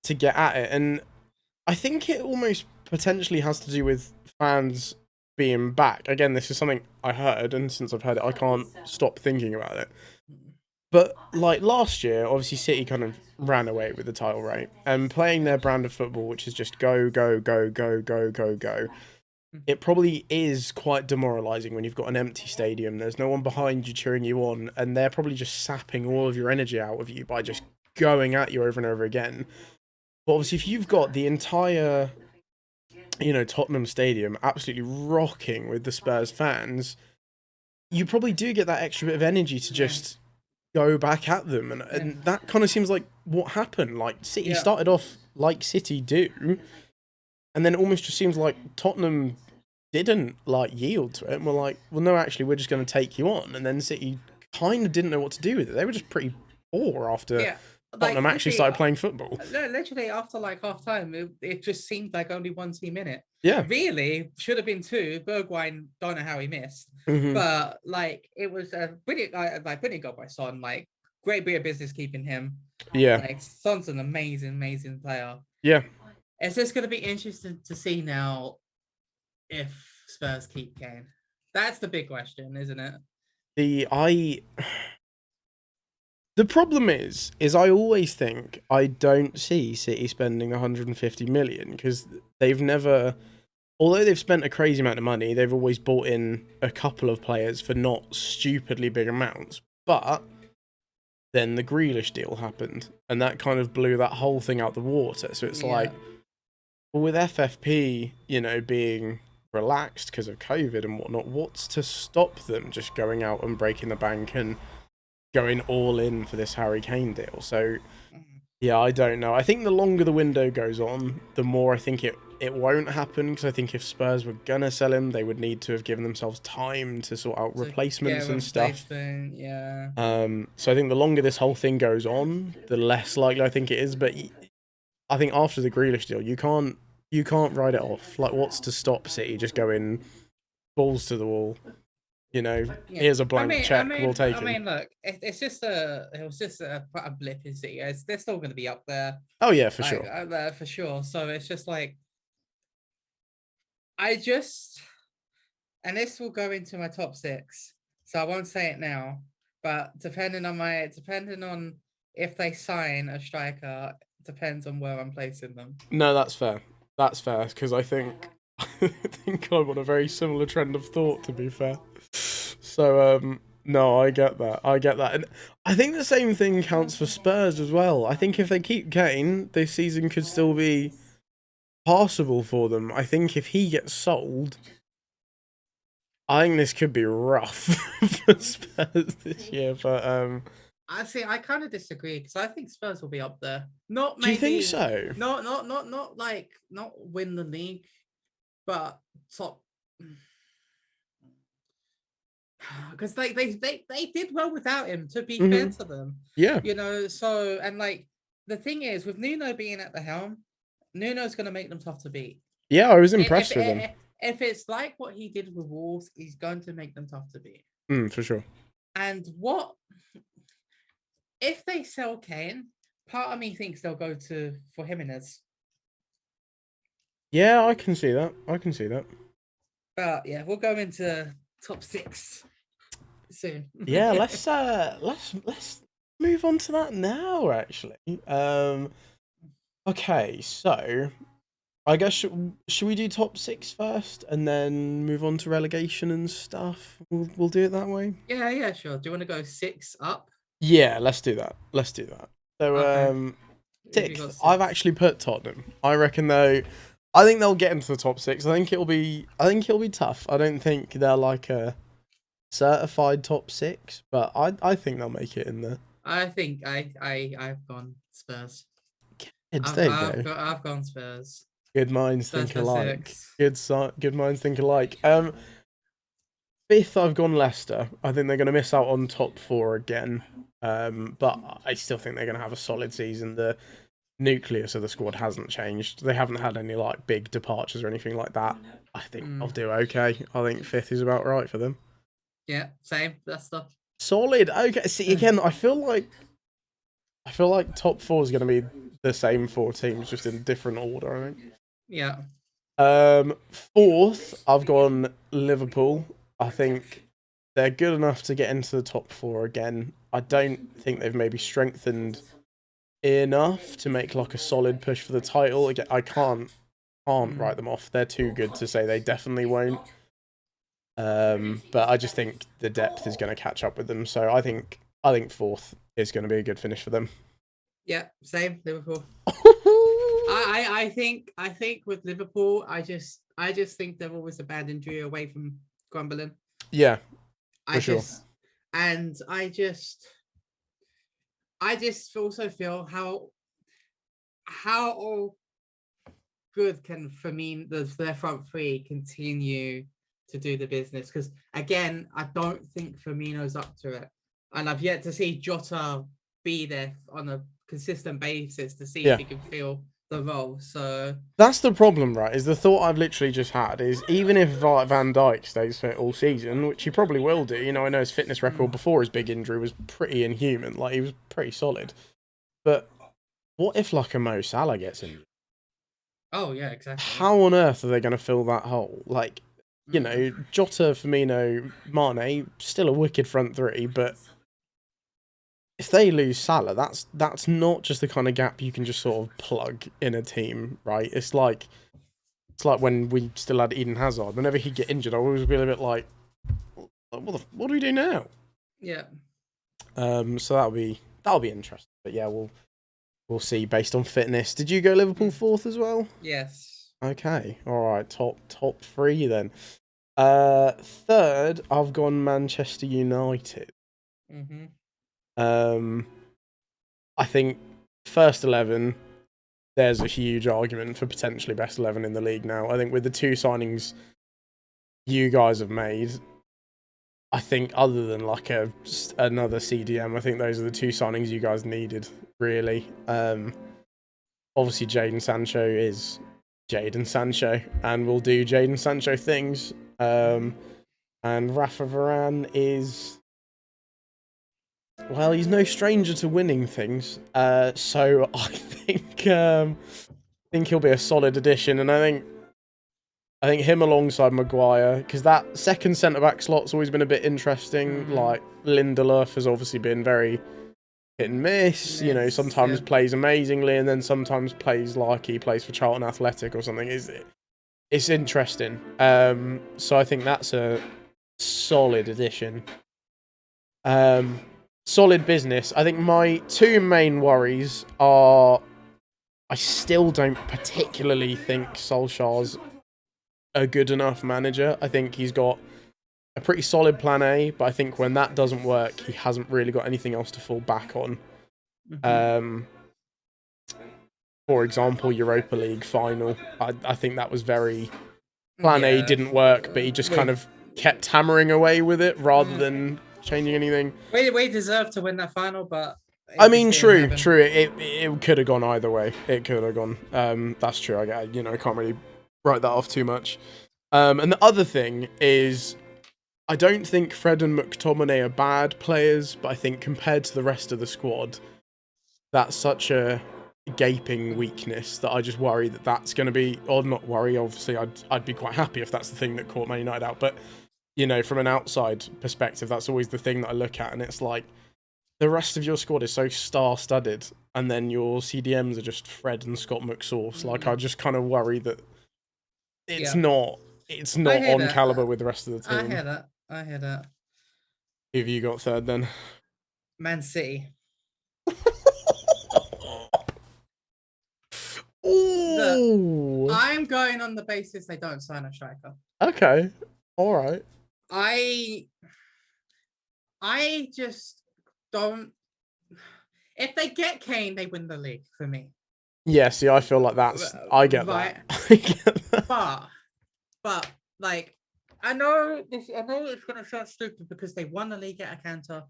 get at it. And I think it almost potentially has to do with fans being back. Again, this is something I heard, and since I've heard it, I can't stop thinking about it. But like last year, obviously City kind of ran away with the title, right? And playing their brand of football, which is just go, go, go, go, go, go, go. it probably is quite demoralising when you've got an empty stadium. There's no one behind you cheering you on, and they're probably just sapping all of your energy out of you by just going at you over and over again. But obviously, if you've got the entire, Tottenham Stadium absolutely rocking with the Spurs fans, you probably do get that extra bit of energy to just go back at them. And that kind of seems like what happened. Like, City started off like City do, and then it almost just seems like Tottenham didn't, yield to it. And we're like, well, no, actually, we're just going to take you on. And then City kind of didn't know what to do with it. They were just pretty poor after Tottenham actually started playing football. Literally, after half time, it just seemed like only one team in it. Yeah. Really, should have been two. Bergwijn, don't know how he missed. But, it was a brilliant goal by Son. Great bit of business keeping him. Yeah. Son's an amazing, amazing player. Yeah. It's just going to be interesting to see now if Spurs keep Kane. That's the big question, isn't it? The problem is I always think I don't see City spending 150 million because they've never, although they've spent a crazy amount of money, they've always bought in a couple of players for not stupidly big amounts. But then the Grealish deal happened, and that kind of blew that whole thing out the water. So it's well, with FFP, being relaxed because of COVID and whatnot, what's to stop them just going out and breaking the bank and going all in for this Harry Kane deal? So, yeah, I don't know. I think the longer the window goes on, the more I think it won't happen, because I think if Spurs were going to sell him, they would need to have given themselves time to sort out replacements and stuff. Yeah. So I think the longer this whole thing goes on, the less likely I think it is. But I think after the Grealish deal, you can't write it off. What's to stop City just going balls to the wall? Here's a blank check. We'll take it. I mean, look, it was just a blip in City. They're still going to be up there. Oh yeah, for sure. For sure. So it's just and this will go into my top 6. So I won't say it now, but depending on if they sign a striker, depends on where I'm placing them. No, that's fair. That's fair, because I think I'm on a very similar trend of thought, to be fair. So, no, I get that. And I think the same thing counts for Spurs as well. I think if they keep Kane, this season could still be passable for them. I think if he gets sold, I think this could be rough for Spurs this year. But I kind of disagree, because I think Spurs will be up there. Not maybe. Do you think so? Not win the league, but top. Because they did well without him, to be fair to them. Yeah. So, and the thing is, with Nuno being at the helm, Nuno's going to make them tough to beat. Yeah, I was impressed with him. If it's like what he did with Wolves, he's going to make them tough to beat. For sure. And if they sell Kane, part of me thinks they'll go for Jimenez. Yeah, I can see that. But yeah, we'll go into top 6 soon. Yeah, let's move on to that now, actually. Okay, so I guess should we do top 6 first and then move on to relegation and stuff? We'll do it that way. Yeah, sure. Do you want to go 6 up? Yeah, let's do that. So, Okay. 6th, I've actually put Tottenham. I reckon I think they'll get into the top 6. I think it'll be tough. I don't think they're like a certified top 6, but I think they'll make it in there. I think I've gone Spurs. I've gone Spurs. Good minds think alike. Good minds think alike. 5th, I've gone Leicester. I think they're going to miss out on top 4 again. But I still think they're going to have a solid season. The nucleus of the squad hasn't changed. They haven't had any big departures or anything like that. I think I'll do okay. I think 5th is about right for them. Yeah, same. That's the solid. Okay, see, again, I feel like top 4 is going to be the same 4 teams, just in different order, I think. Yeah. 4th, I've gone Liverpool. I think they're good enough to get into the top 4 again. I don't think they've maybe strengthened enough to make a solid push for the title. Again, I can't can't write them off. They're too good to say they definitely won't. But I just think the depth is going to catch up with them. So I think fourth is going to be a good finish for them. Yeah, same Liverpool. I think with Liverpool, I just think they're always a bad injury away from crumbling. Yeah, I just also feel how good can their front three continue to do the business? Because again, I don't think Firmino's up to it, and I've yet to see Jota be there on a consistent basis to see if he can feel the role. So that's the problem, right? Is the thought I've literally just had is even if Van Dijk stays fit all season, which he probably will do. You know, I know his fitness record before his big injury was pretty inhuman. Like he was pretty solid. But what if like a Mo Salah gets injured? Oh yeah, exactly. How on earth are they going to fill that hole? Like, you know, Jota, Firmino, Mane, still a wicked front three, but if they lose Salah, that's not just the kind of gap you can just sort of plug in a team, right? It's like when we still had Eden Hazard. Whenever he'd get injured, I always be a bit like, what do we do now? Yeah. So that'll be interesting. But yeah, we'll see based on fitness. Did you go Liverpool fourth as well? Yes. Okay. All right. Top three then. Third, I've gone Manchester United. I think first 11, there's a huge argument for potentially best 11 in the league now. I think with the two signings you guys have made, I think other than like another CDM, I think those are the two signings you guys needed, really. Obviously, Jadon Sancho is Jadon Sancho and will do Jadon Sancho things. And Rafa Varane is... well, he's no stranger to winning things, so I think he'll be a solid addition, and I think him alongside Maguire, because that second centre back slot's always been a bit interesting. Like Lindelof has obviously been very hit and miss. You know, sometimes plays amazingly, and then sometimes plays like he plays for Charlton Athletic or something. It's interesting. So I think that's a solid addition. Solid business. I think my two main worries are I still don't particularly think Solskjaer's a good enough manager. I think he's got a pretty solid plan A, but I think when that doesn't work, he hasn't really got anything else to fall back on. For example, Europa League final. I think that was very... plan A didn't work, but he just kind of kept hammering away with it rather than changing anything. We deserved to win that final, but I mean, true. It could have gone either way. It could have gone. That's true. I can't really write that off too much. And the other thing is, I don't think Fred and McTominay are bad players, but I think compared to the rest of the squad, that's such a gaping weakness that I just worry that that's going to be, or not worry. Obviously, I'd be quite happy if that's the thing that caught Man United out, but. You know, from an outside perspective, that's always the thing that I look at, and it's like the rest of your squad is so star-studded, and then your CDMs are just Fred and Scott McSauce. Like, I just kind of worry that it's not on caliber with the rest of the team. I hear that. Who have you got third then? Man City. Ooh. I'm going on the basis they don't sign a striker. Okay, all right. I just don't... if they get Kane, they win the league for me. Yeah, see, I feel like that's... I get that. But like, I know it's going to sound stupid because they won the league at a canter,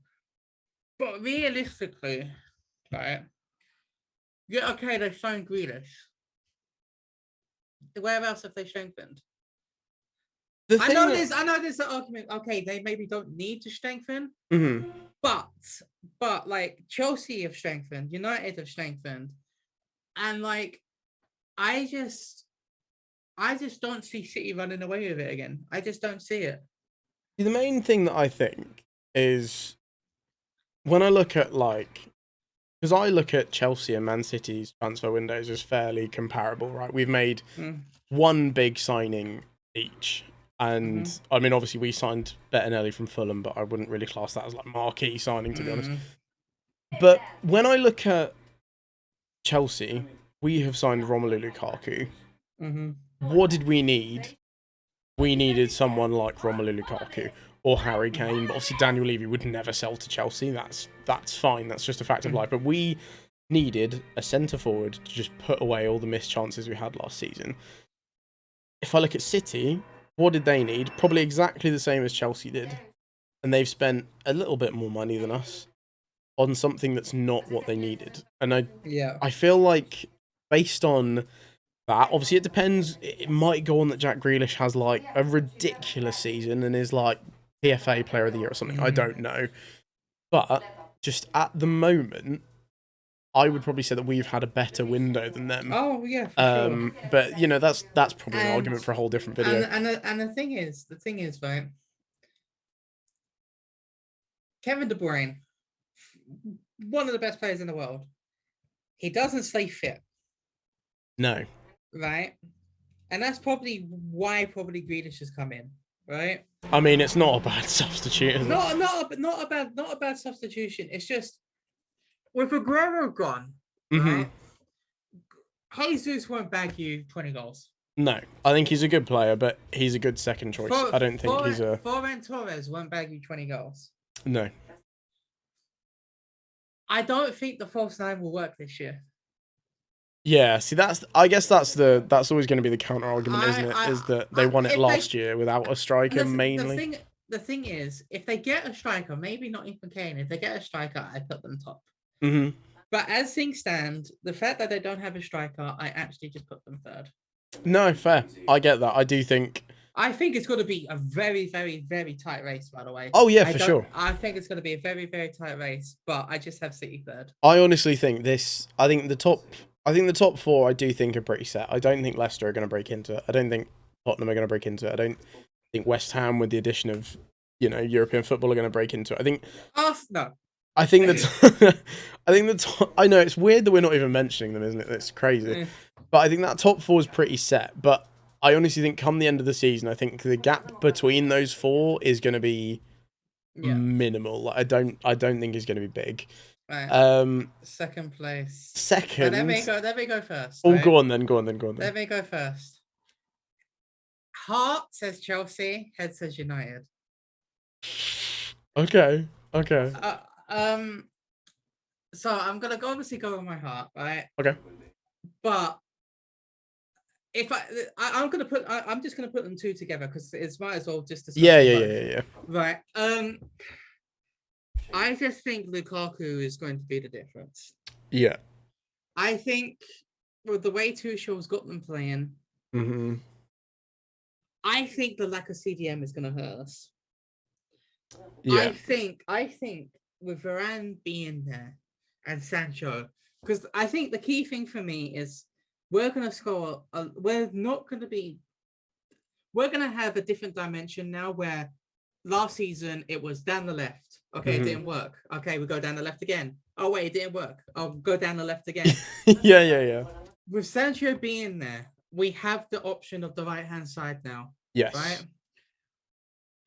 but realistically, right? Yeah, okay, they signed Grealish. Where else have they strengthened? I know there's an argument. Okay, they maybe don't need to strengthen, but like Chelsea have strengthened, United have strengthened, and like I just don't see City running away with it again. I just don't see it. The main thing that I think is when I look at like because I look at Chelsea and Man City's transfer windows as fairly comparable, right? We've made one big signing each. And I mean, obviously, we signed Bettinelli from Fulham, but I wouldn't really class that as like marquee signing, to be honest. But when I look at Chelsea, we have signed Romelu Lukaku. What did we need? We needed someone like Romelu Lukaku or Harry Kane. But obviously, Daniel Levy would never sell to Chelsea. That's fine. That's just a fact of life. But we needed a centre forward to just put away all the missed chances we had last season. If I look at City, what did they need? Probably exactly the same as Chelsea did. And they've spent a little bit more money than us on something that's not what they needed. And I feel like based on that, obviously it depends. It might go on that Jack Grealish has like a ridiculous season and is like PFA Player of the Year or something. I don't know. But just at the moment, I would probably say that we've had a better window than them. Oh yeah, for sure. But you know, that's probably an argument for a whole different video. And the thing is, right? Kevin De Bruyne, one of the best players in the world. He doesn't stay fit. No. Right? And that's probably why Grealish has come in, right? I mean, it's not a bad substitution. Not a bad substitution. It's just with Aguero gone, right? Jesus won't bag you 20 goals. No, I think he's a good player, but he's a good second choice. I don't think he's a... Ferran Torres won't bag you 20 goals. No. I don't think the false nine will work this year. Yeah, see, I guess that's always going to be the counter argument, isn't it? Is that they won it last year without a striker mainly. The thing is, if they get a striker, maybe not even Kane. If they get a striker, I put them top. But as things stand, the fact that they don't have a striker, I actually just put them third. No, fair. I get that. I think it's going to be a very, very, very tight race, by the way. Oh, yeah, for sure. I think it's going to be a very, very tight race, but I just have City third. I honestly think the top four I do think are pretty set. I don't think Leicester are going to break into it. I don't think Tottenham are going to break into it. I don't think West Ham, with the addition of, European football, are going to break into it. I think... no. I think I know it's weird that we're not even mentioning them, isn't it? It's crazy. But I think that top four is pretty set. But I honestly think come the end of the season, I think the gap between those four is going to be minimal. Like, I don't think it's going to be big. Right. Second place. Second. Let me go first. Oh, right? Go on then. Let me go first. Heart says Chelsea. Head says United. Okay. So I'm gonna obviously go with my heart, right? Okay. But if I'm just gonna put them two together because it's might as well just discuss. Yeah. Right. I just think Lukaku is going to be the difference. Yeah. I think with the way Tuchel's got them playing, I think the lack of CDM is going to hurt us. Yeah. I think with Varane being there and Sancho, because I think the key thing for me is we're going to score. We're going to have a different dimension now where last season it was down the left. Okay, it didn't work. Okay, we go down the left again. Oh, wait, it didn't work. I'll go down the left again. Yeah. With Sancho being there, we have the option of the right-hand side now. Yes. Right?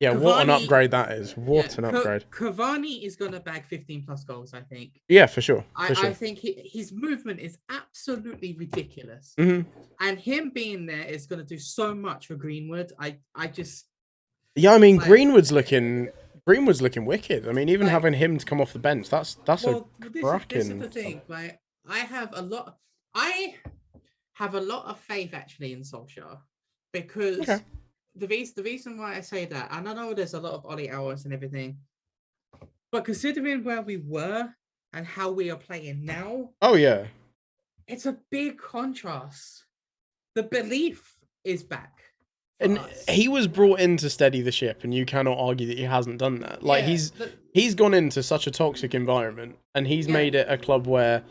Yeah, Cavani, what an upgrade that is. An upgrade. Cavani is going to bag 15 plus goals, I think. Yeah, for sure. I think his movement is absolutely ridiculous. And him being there is going to do so much for Greenwood. I just... Yeah, I mean, Greenwood's looking wicked. I mean, even having him to come off the bench, that's a cracking... This is the thing, right? I have a lot of faith, actually, in Solskjaer. Because... Okay. The reason why I say that, and I know there's a lot of Ollie hours and everything, but considering where we were and how we are playing now, oh yeah, it's a big contrast. The belief is back, and he was brought in to steady the ship, and you cannot argue that he hasn't done that. Like he's gone into such a toxic environment, and he's made it a club where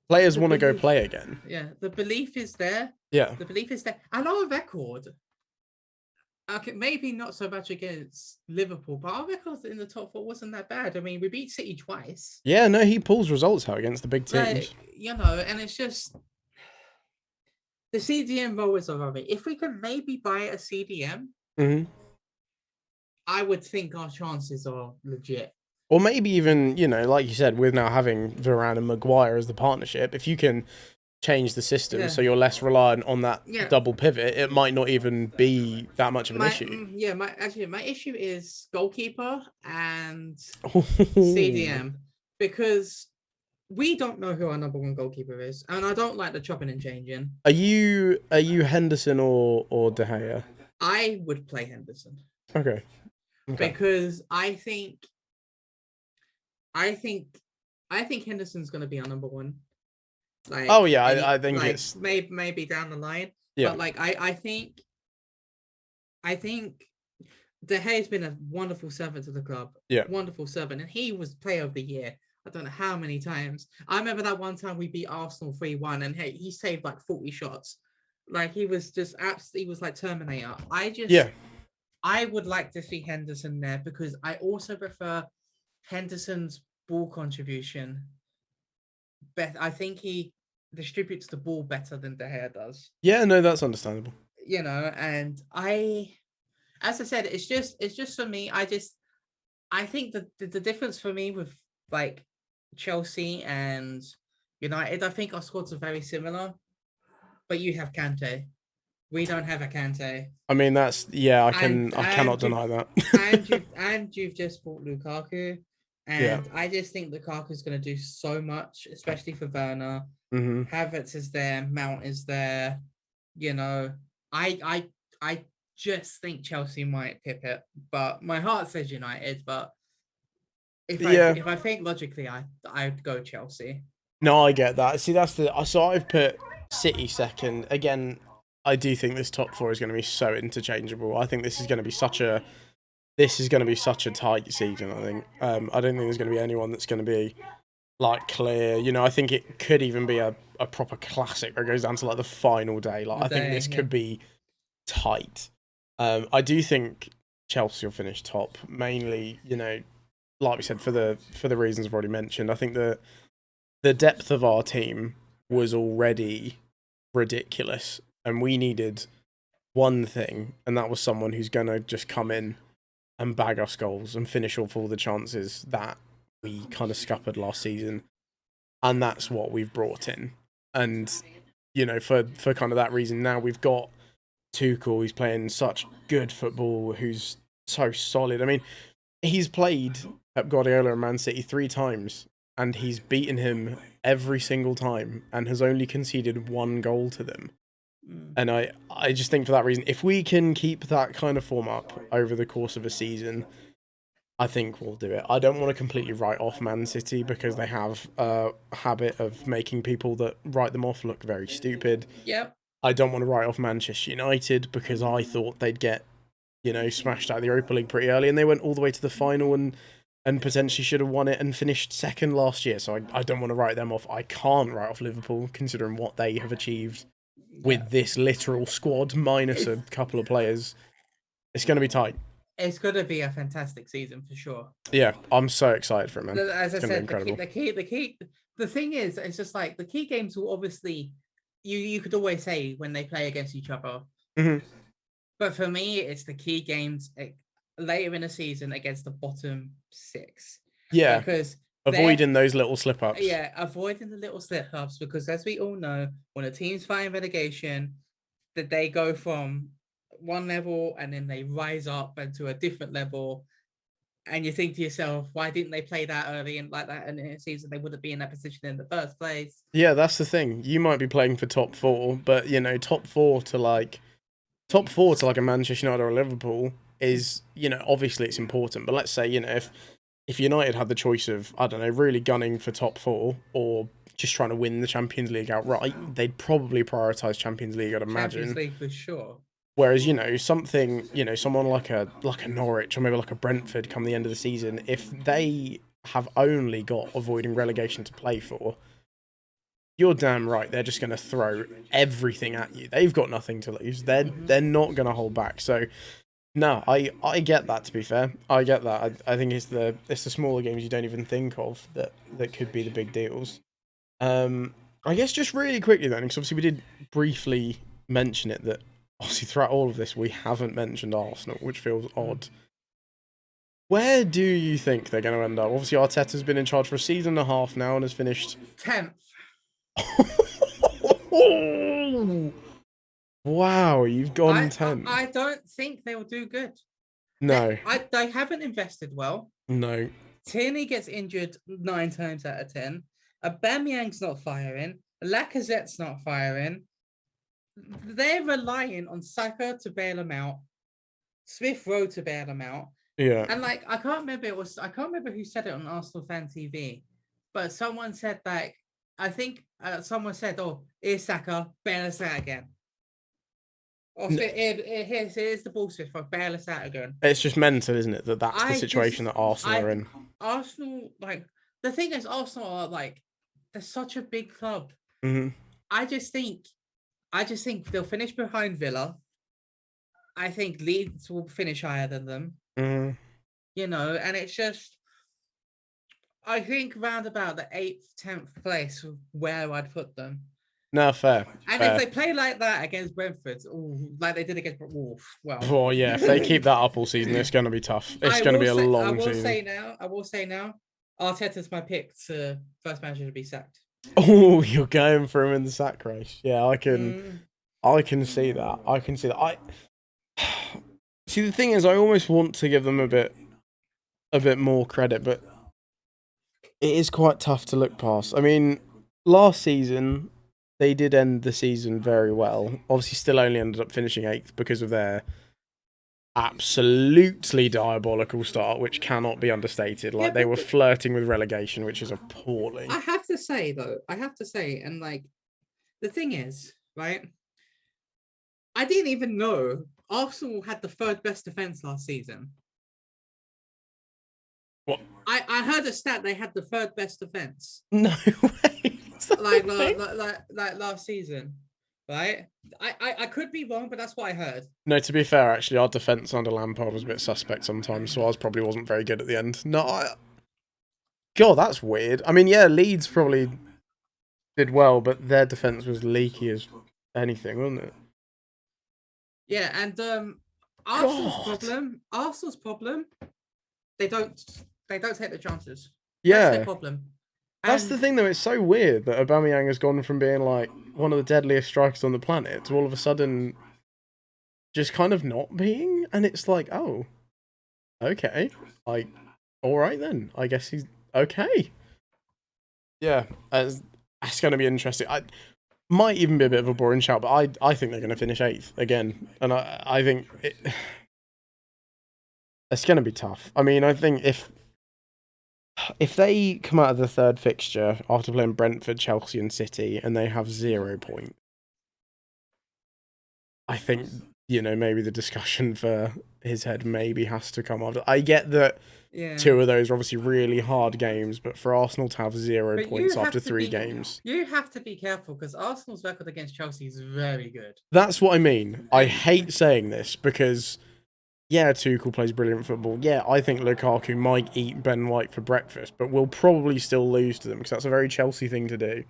players want to go play again. Yeah, the belief is there. Yeah, the belief is there, and our record. Okay, maybe not so much against Liverpool, but our record in the top four wasn't that bad. I mean, we beat City twice. Yeah, no, he pulls results out against the big teams. Like, you know, and it's just the CDM role is alright. If we can maybe buy a CDM, I would think our chances are legit. Or maybe even, you know, like you said, with now having Varane and Maguire as the partnership, if you can change the system so you're less reliant on that double pivot, it might not even be that much of an issue. Yeah, my issue is goalkeeper and CDM, because we don't know who our number one goalkeeper is, and I don't like the chopping and changing. Are you Henderson or De Gea? I would play Henderson. Okay. Because I think Henderson's going to be our number one. Like, oh yeah, I think like, it's maybe down the line. Yeah. But like I think De Gea's been a wonderful servant to the club. Yeah. Wonderful servant, and he was player of the year. I don't know how many times. I remember that one time we beat Arsenal 3-1, and hey, he saved like 40 shots. Like, he was just absolutely, he was like Terminator. I would like to see Henderson there, because I also prefer Henderson's ball contribution. I think he distributes the ball better than De Gea does. Yeah, no, that's understandable. You know, and as I said, it's just for me. I think that the difference for me with like Chelsea and United, I think our squads are very similar, but you have Kante. We don't have a Kante. I mean, that's I cannot deny that. and you've just bought Lukaku, and I just think Lukaku's going to do so much, especially for Werner. Havertz is there, Mount is there. You know, I just think Chelsea might pip it, but my heart says United. But if I think logically, I'd go Chelsea. No, I get that. See, so I've put City second again. I do think this top four is going to be so interchangeable. I think this is going to be such a tight season. I think I don't think there's going to be anyone that's going to be like clear. You know, I think it could even be a proper classic where it goes down to like the final day. Like, I think this could be tight. I do think Chelsea will finish top, mainly, you know, like we said, for the reasons I've already mentioned. I think the depth of our team was already ridiculous, and we needed one thing, and that was someone who's going to just come in and bag us goals and finish off all the chances that we kind of scuppered last season. And that's what we've brought in. And, you know, for kind of that reason, now we've got Tuchel, he's playing such good football, who's so solid. I mean, he's played Pep Guardiola and Man City 3 times, and he's beaten him every single time and has only conceded 1 goal to them. And I just think for that reason, if we can keep that kind of form up over the course of a season, I think we'll do it. I don't want to completely write off Man City, because they have a habit of making people that write them off look very stupid. Yep. I don't want to write off Manchester United, because I thought they'd get, you know, smashed out of the Europa League pretty early, and they went all the way to the final and potentially should have won it and finished second last year. So I don't want to write them off. I can't write off Liverpool, considering what they have achieved with this literal squad minus a couple of players. It's going to be tight. It's going to be a fantastic season for sure. Yeah, I'm so excited for it, man. As I said, the thing is, it's just like the key games will obviously, you could always say when they play against each other. But for me, it's the key games later in the season against the bottom 6. Yeah, because avoiding those little slip-ups. Yeah, avoiding the little slip-ups, because as we all know, when a team's fighting relegation, that they go from one level and then they rise up into a different level, and you think to yourself, why didn't they play that early and like that in the season? They wouldn't be in that position in the first place. Yeah, that's the thing. You might be playing for top 4, but you know, top four to like a Manchester United or a Liverpool is, you know, obviously it's important. But let's say, you know, if United had the choice of, I don't know, really gunning for top 4 or just trying to win the Champions League outright, they'd probably prioritise Champions League, I'd imagine. Champions League for sure. Whereas, you know, someone like a Norwich or maybe like a Brentford come the end of the season, if they have only got avoiding relegation to play for, you're damn right they're just going to throw everything at you. They've got nothing to lose. They're not going to hold back. So No, I get that. To be fair, I get that. I think it's the smaller games you don't even think of that could be the big deals. I guess just really quickly then, because obviously we did briefly mention it, that obviously throughout all of this we haven't mentioned Arsenal, which feels odd. Where do you think they're going to end up? Obviously Arteta's been in charge for a season and a half now and has finished 10th. Wow, you've gone 10th. I don't think they'll do good. No. They haven't invested well. No. Tierney gets injured 9 times out of 10. Aubameyang's not firing. Lacazette's not firing. They're relying on Saka to bail them out. Smith Rowe to bail them out. Yeah. And like I can't remember who said it on Arsenal Fan TV, but someone said that I think someone said, "Oh, here's Saka, bail us out again." Or here's the bullshit for bail us out again. It's just mental, isn't it? That's the situation that Arsenal are in. Arsenal, like the thing is, Arsenal are like they're such a big club. Mm-hmm. I just think they'll finish behind Villa. I think Leeds will finish higher than them. Mm-hmm. You know, and it's just, I think round about the 8th, 10th place where I'd put them. No, fair. And if they play like that against Brentford, like they did against Wolf, well. Oh yeah, if they keep that up all season, it's going to be tough. It's going to be a long season. I will say now, Arteta's my pick to first manager to be sacked. Oh, you're going for him in the sack race. Yeah, I can see that. I can see that. See, the thing is, I almost want to give them a bit more credit, but it is quite tough to look past. I mean, last season they did end the season very well. Obviously, still only ended up finishing 8th because of their absolutely diabolical start, which cannot be understated. Like, they were flirting with relegation, which is appalling. I have to say, and like, the thing is, right? I didn't even know Arsenal had the 3rd best defense last season. What? I heard a stat they had the 3rd best defense. No way. Like last season, right? I could be wrong, but that's what I heard. No, to be fair, actually, our defence under Lampard was a bit suspect sometimes, so ours probably wasn't very good at the end. No, God, that's weird. I mean, yeah, Leeds probably did well, but their defence was leaky as anything, wasn't it? Yeah, and Arsenal's problem, they don't take the chances. Yeah. That's their problem. That's the thing, though. It's so weird that Aubameyang has gone from being like one of the deadliest strikers on the planet to all of a sudden just kind of not being. And it's like, oh, okay. Like, all right then. I guess he's okay. Yeah, that's going to be interesting. I might even be a bit of a boring shout, but I think they're going to finish 8th again. And I think it's going to be tough. I mean, I think if they come out of the 3rd fixture after playing Brentford, Chelsea and City and they have 0 points, I think, you know, maybe the discussion for his head maybe has to come after. I get that 2 of those are obviously really hard games, but for Arsenal to have 0 points after 3 games... You have to be careful because Arsenal's record against Chelsea is very good. That's what I mean. I hate saying this because... Yeah, Tuchel plays brilliant football. Yeah, I think Lukaku might eat Ben White for breakfast, but we'll probably still lose to them because that's a very Chelsea thing to do.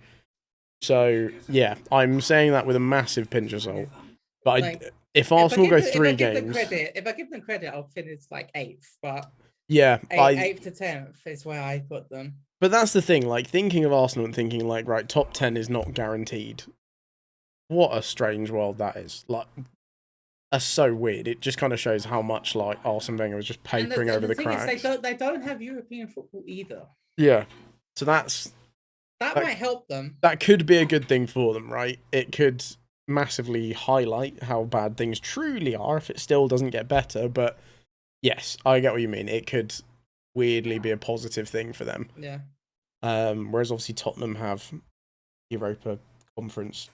So, yeah, I'm saying that with a massive pinch of salt. But if Arsenal go 3 games... If I give them credit, I'll finish like 8th, but... Yeah, 8th to 10th is where I put them. But that's the thing, like, thinking of Arsenal and thinking, like, right, top 10 is not guaranteed. What a strange world that is. Like... That's so weird. It just kind of shows how much like Arsene Wenger was just papering over the cracks. They don't have European football either. Yeah, so that might help them. That could be a good thing for them, right? It could massively highlight how bad things truly are if it still doesn't get better. But yes, I get what you mean. It could weirdly be a positive thing for them. Yeah. Whereas obviously Tottenham have Europa Conference.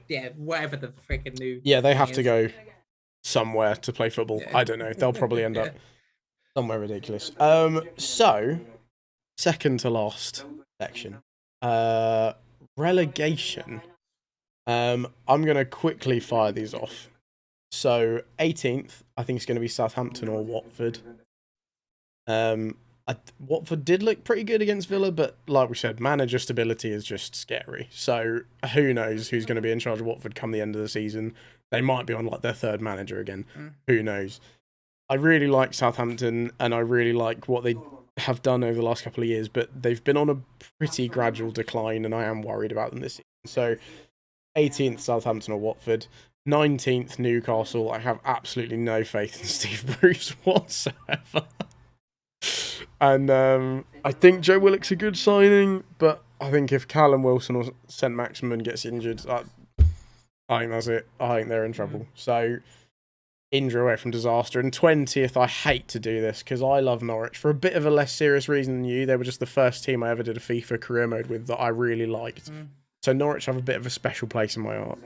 Yeah, whatever the freaking new. Yeah, they have to go somewhere to play football. Yeah. I don't know. They'll probably end up somewhere ridiculous. So second to last section, relegation. I'm gonna quickly fire these off. So 18th, I think it's going to be Southampton or Watford. Watford did look pretty good against Villa, but like we said, manager stability is just scary. So who knows who's going to be in charge of Watford come the end of the season? They might be on like their third manager again. Who knows? I really like Southampton, and I really like what they have done over the last couple of years, but they've been on a pretty gradual decline, and I am worried about them this season. So 18th, Southampton or Watford. 19th, Newcastle. I have absolutely no faith in Steve Bruce whatsoever. And I think Joe Willock's a good signing, but I think if Callum Wilson or St. Maximin gets injured, I think that's it. I think they're in trouble. So, injury away from disaster. And 20th, I hate to do this because I love Norwich for a bit of a less serious reason than you. They were just the first team I ever did a FIFA career mode with that I really liked. So Norwich have a bit of a special place in my heart.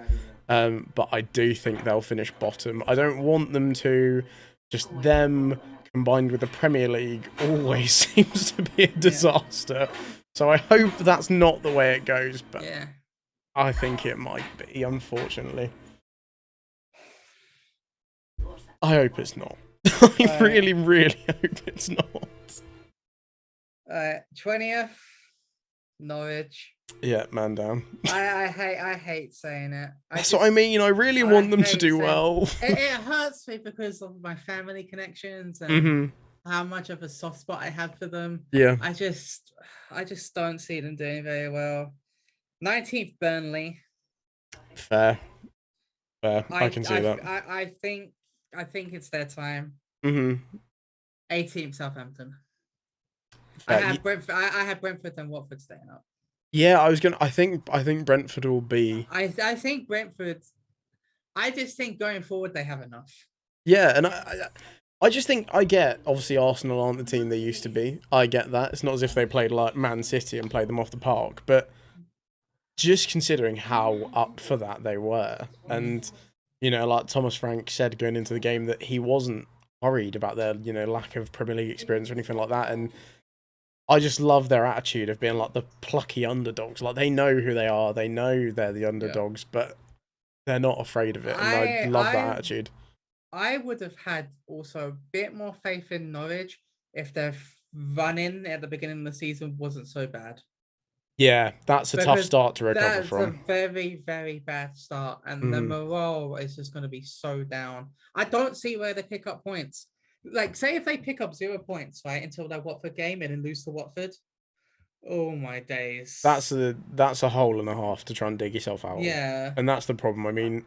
But I do think they'll finish bottom. I don't want them to. Just them combined with the Premier League always seems to be a disaster. So I hope that's not the way it goes, but I think it might be, unfortunately. I hope it's not. I really, really hope it's not. 20th, Norwich. Yeah, man down. I hate saying it. That's what I mean. I really want them to do well. It hurts me because of my family connections and how much of a soft spot I have for them. Yeah. I just don't see them doing very well. 19th, Burnley. Fair. I can see that. I think it's their time. 18th, Southampton. I had Brentford and Watford staying up. Yeah, I think Brentford will be. I think Brentford. I just think going forward they have enough. Yeah, and I just think I get obviously Arsenal aren't the team they used to be. I get that. It's not as if they played like Man City and played them off the park, but just considering how up for that they were, and like Thomas Frank said going into the game that he wasn't worried about their lack of Premier League experience or anything like that, and I just love their attitude of being like the plucky underdogs. Like they know who they are, they know they're the underdogs, but they're not afraid of it, and I love that attitude. I would have had also a bit more faith in Norwich if their run-in at the beginning of the season wasn't so bad. Yeah, that's a tough start to recover from. That's a very, very bad start, and the morale is just going to be so down. I don't see where they pick up points. Like, say if they pick up 0 points, right, until that Watford game and then lose to Watford. Oh my days. That's a hole and a half to try and dig yourself out. Yeah. And that's the problem. I mean,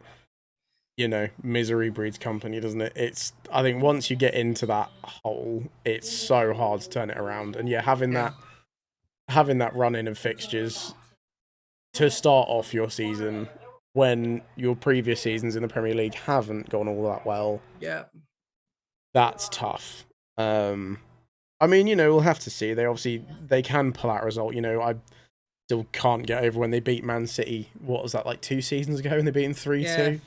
misery breeds company, doesn't it? I think once you get into that hole, it's so hard to turn it around. And having that run in of fixtures to start off your season when your previous seasons in the Premier League haven't gone all that well. Yeah. That's tough. I mean, we'll have to see. They can pull out a result. I still can't get over when they beat Man City. What was that, like 2 seasons ago, and they beat them 3-2?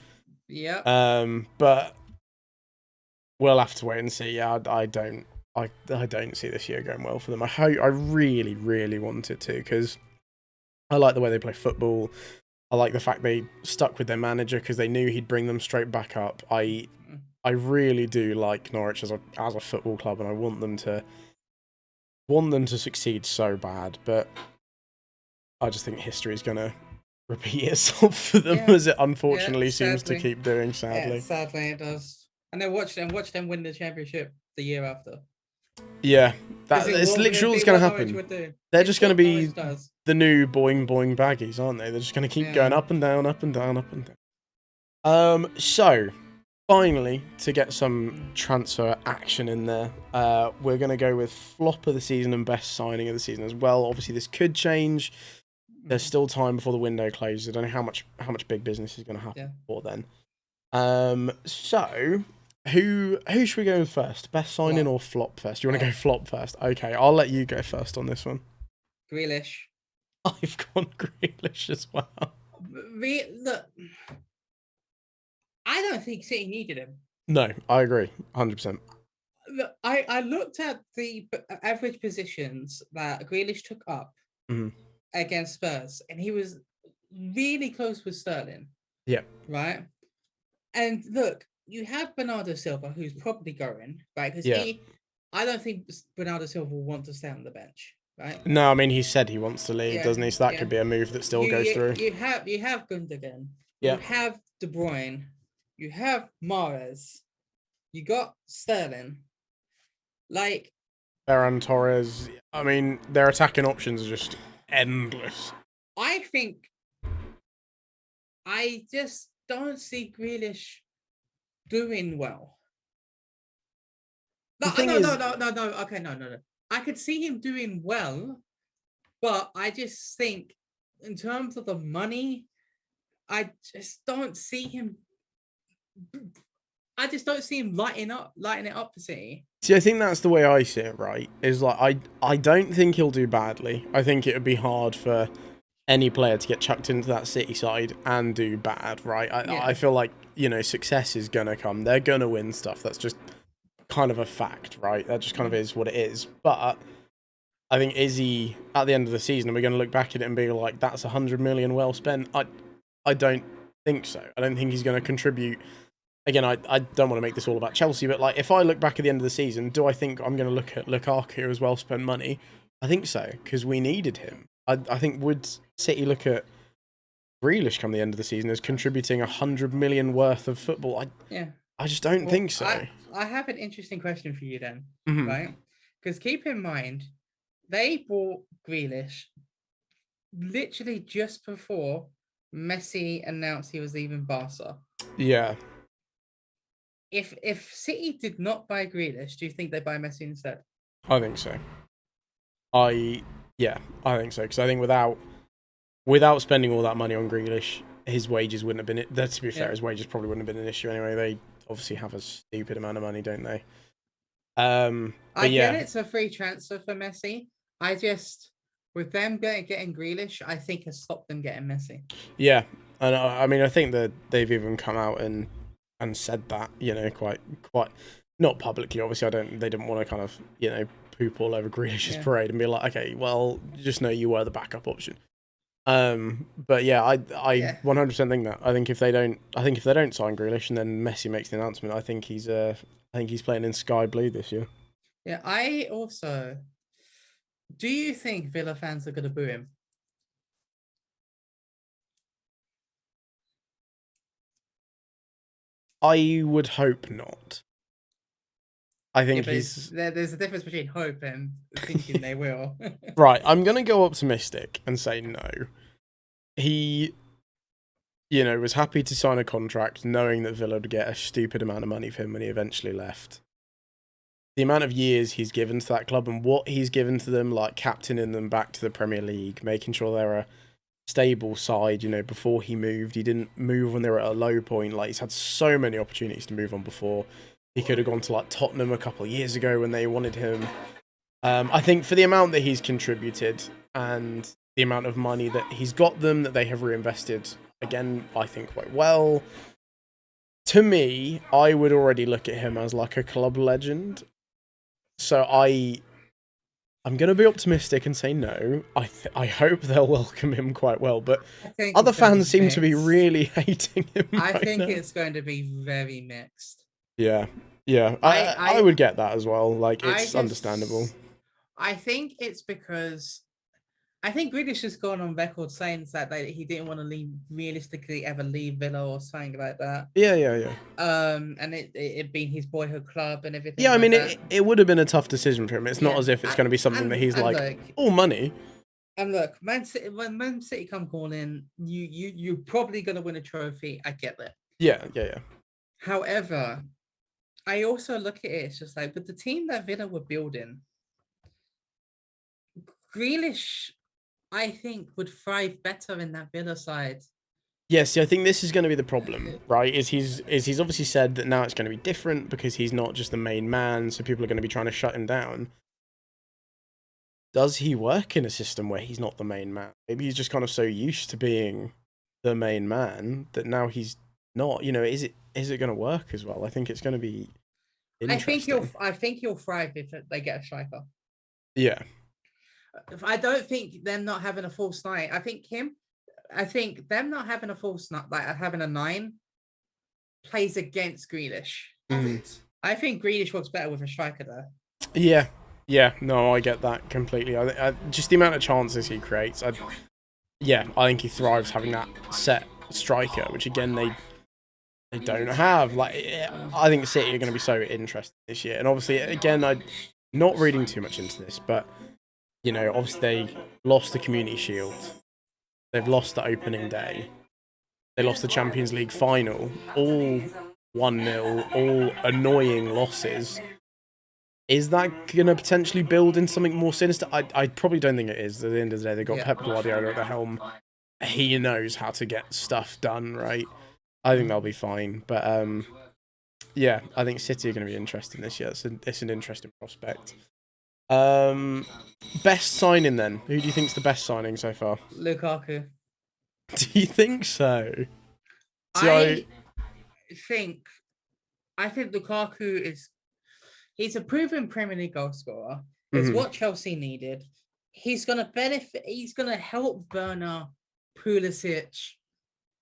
Yeah. But we'll have to wait and see. Yeah, I don't see this year going well for them. I really, really want it to, because I like the way they play football. I like the fact they stuck with their manager because they knew he'd bring them straight back up. I really do like Norwich as a football club, and I want them to succeed so bad. But I just think history is going to repeat itself for them, as it unfortunately seems to keep doing. Sadly, sadly it does. And then watch them win the championship the year after. Yeah, it's literally what's going to happen. They're just going to be the new boing boing baggies, aren't they? They're just going to keep going up and down, up and down, up and down. So finally, to get some transfer action in there, we're going to go with flop of the season and best signing of the season as well. Obviously, this could change. There's still time before the window closes. I don't know how much big business is going to happen before then. So who should we go with first? Best signing or flop first? You want to go flop first? Okay, I'll let you go first on this one. Grealish. I've gone Grealish as well. Look, I don't think City needed him. No, I agree, 100%. Look, I looked at the average positions that Grealish took up against Spurs, and he was really close with Sterling. Yeah. Right? And look, you have Bernardo Silva, who's probably going, right? Because Yeah. I don't think Bernardo Silva will want to stay on the bench, right? No, I mean, he said he wants to leave, Yeah, doesn't he? So that yeah. could be a move that still goes through. You have Gundogan, Yeah. you have De Bruyne, you have Mahrez, you got Sterling. Like, Ferran Torres. I mean, their attacking options are just endless. I just don't see Grealish doing well. No, The thing no, is, no. Okay, no. I could see him doing well, but I just think, in terms of the money, I just don't see him. I just don't see him lighting it up for City. see, I think that's the way I see it, right? Is like, I don't think he'll do badly. I think it would be hard for any player to get chucked into that City side and do bad, right? I feel like, you know, success is going to come. They're going to win stuff. That's just kind of a fact, right? That just kind of is what it is. But I think, is he, at the end of the season, are we going to look back at it and be like, that's 100 million well spent? I don't think so. I don't think he's going to contribute. Again, I don't want to make this all about Chelsea, but like, if I look back at the end of the season, do I think I'm going to look at Lukaku as well spent money? I think so, because we needed him. I think, would City look at Grealish come the end of the season as contributing 100 million worth of football? I just don't think so. I have an interesting question for you then, Mhm. right? Because keep in mind, they bought Grealish literally just before Messi announced he was leaving Barca. Yeah. If City did not buy Grealish, do you think they buy Messi instead? I think so. I think so, because I think without spending all that money on Grealish, his wages wouldn't have been. To be fair, his wages probably wouldn't have been an issue anyway. They obviously have a stupid amount of money, don't they? I get it's a free transfer for Messi. I just, with them getting Grealish, I think has stopped them getting Messi. Yeah, and I mean, I think that they've even come out and said that, you know, quite not publicly. Obviously, they didn't want to kind of, you know, poop all over Grealish's parade and be like, okay, well, just know you were the backup option. But yeah, I 100% think that. I think if they don't sign Grealish and then Messi makes the announcement, I think he's playing in sky blue this year. Yeah, I also. Do you think Villa fans are going to boo him? I would hope not. I think there's a difference between hope and thinking they will. Right, I'm going to go optimistic and say no. He, you know, was happy to sign a contract knowing that Villa would get a stupid amount of money for him when he eventually left. The amount of years he's given to that club and what he's given to them, like captaining them back to the Premier League, making sure they're a stable side, you know, before he moved. He didn't move when they were at a low point. Like, he's had so many opportunities to move on before. He could have gone to like Tottenham a couple of years ago when they wanted him. I think for the amount that he's contributed and the amount of money that he's got them, that they have reinvested, again, I think quite well. To me, I would already look at him as like a club legend. So I'm going to be optimistic and say no. I hope they'll welcome him quite well, but other fans seem to be really hating him. I think it's going to be very mixed. Yeah. I would get that as well. Like, it's understandable. I think it's because I think Grealish has gone on record saying that he didn't want to realistically ever leave Villa or something like that. Yeah. And it being his boyhood club and everything. Yeah, I mean, it would have been a tough decision for him. It's not as if it's going to be something that he's like, all money. And look, when Man City come calling, you're probably going to win a trophy. I get that. Yeah. However, I also look at it, it's just like, with the team that Villa were building, Grealish, I think, would thrive better in that Villa side. Yeah, see, I think this is going to be the problem, right? Is he's obviously said that now it's going to be different because he's not just the main man, so people are going to be trying to shut him down. Does he work in a system where he's not the main man? Maybe he's just kind of so used to being the main man that now he's not. You know, is it going to work as well? I think it's going to be interesting. I think he'll thrive if they get a striker. Yeah. I don't think them not having a false nine. I think them not having a false nine, like having a 9, plays against Grealish. Mm. I think Grealish works better with a striker there. Yeah, no, I get that completely. I just the amount of chances he creates. I think he thrives having that set striker, which again they don't have. Like, I think City are going to be so interesting this year, and obviously, again, I'm not reading too much into this, but you know, obviously they lost the Community Shield, they've lost the opening day, they lost the Champions League final, all 1-0, all annoying losses. Is that going to potentially build into something more sinister? I probably don't think it is. At the end of the day, they've got Pep Guardiola at the helm. He knows how to get stuff done, right? I think they'll be fine. But, yeah, I think City are going to be interesting this year. It's an interesting prospect. Best signing, then? Who do you think's the best signing so far? Lukaku. Do you think so? I think Lukaku is... He's a proven Premier League goal scorer. It's what Chelsea needed. He's going to benefit. He's going to help Werner, Pulisic.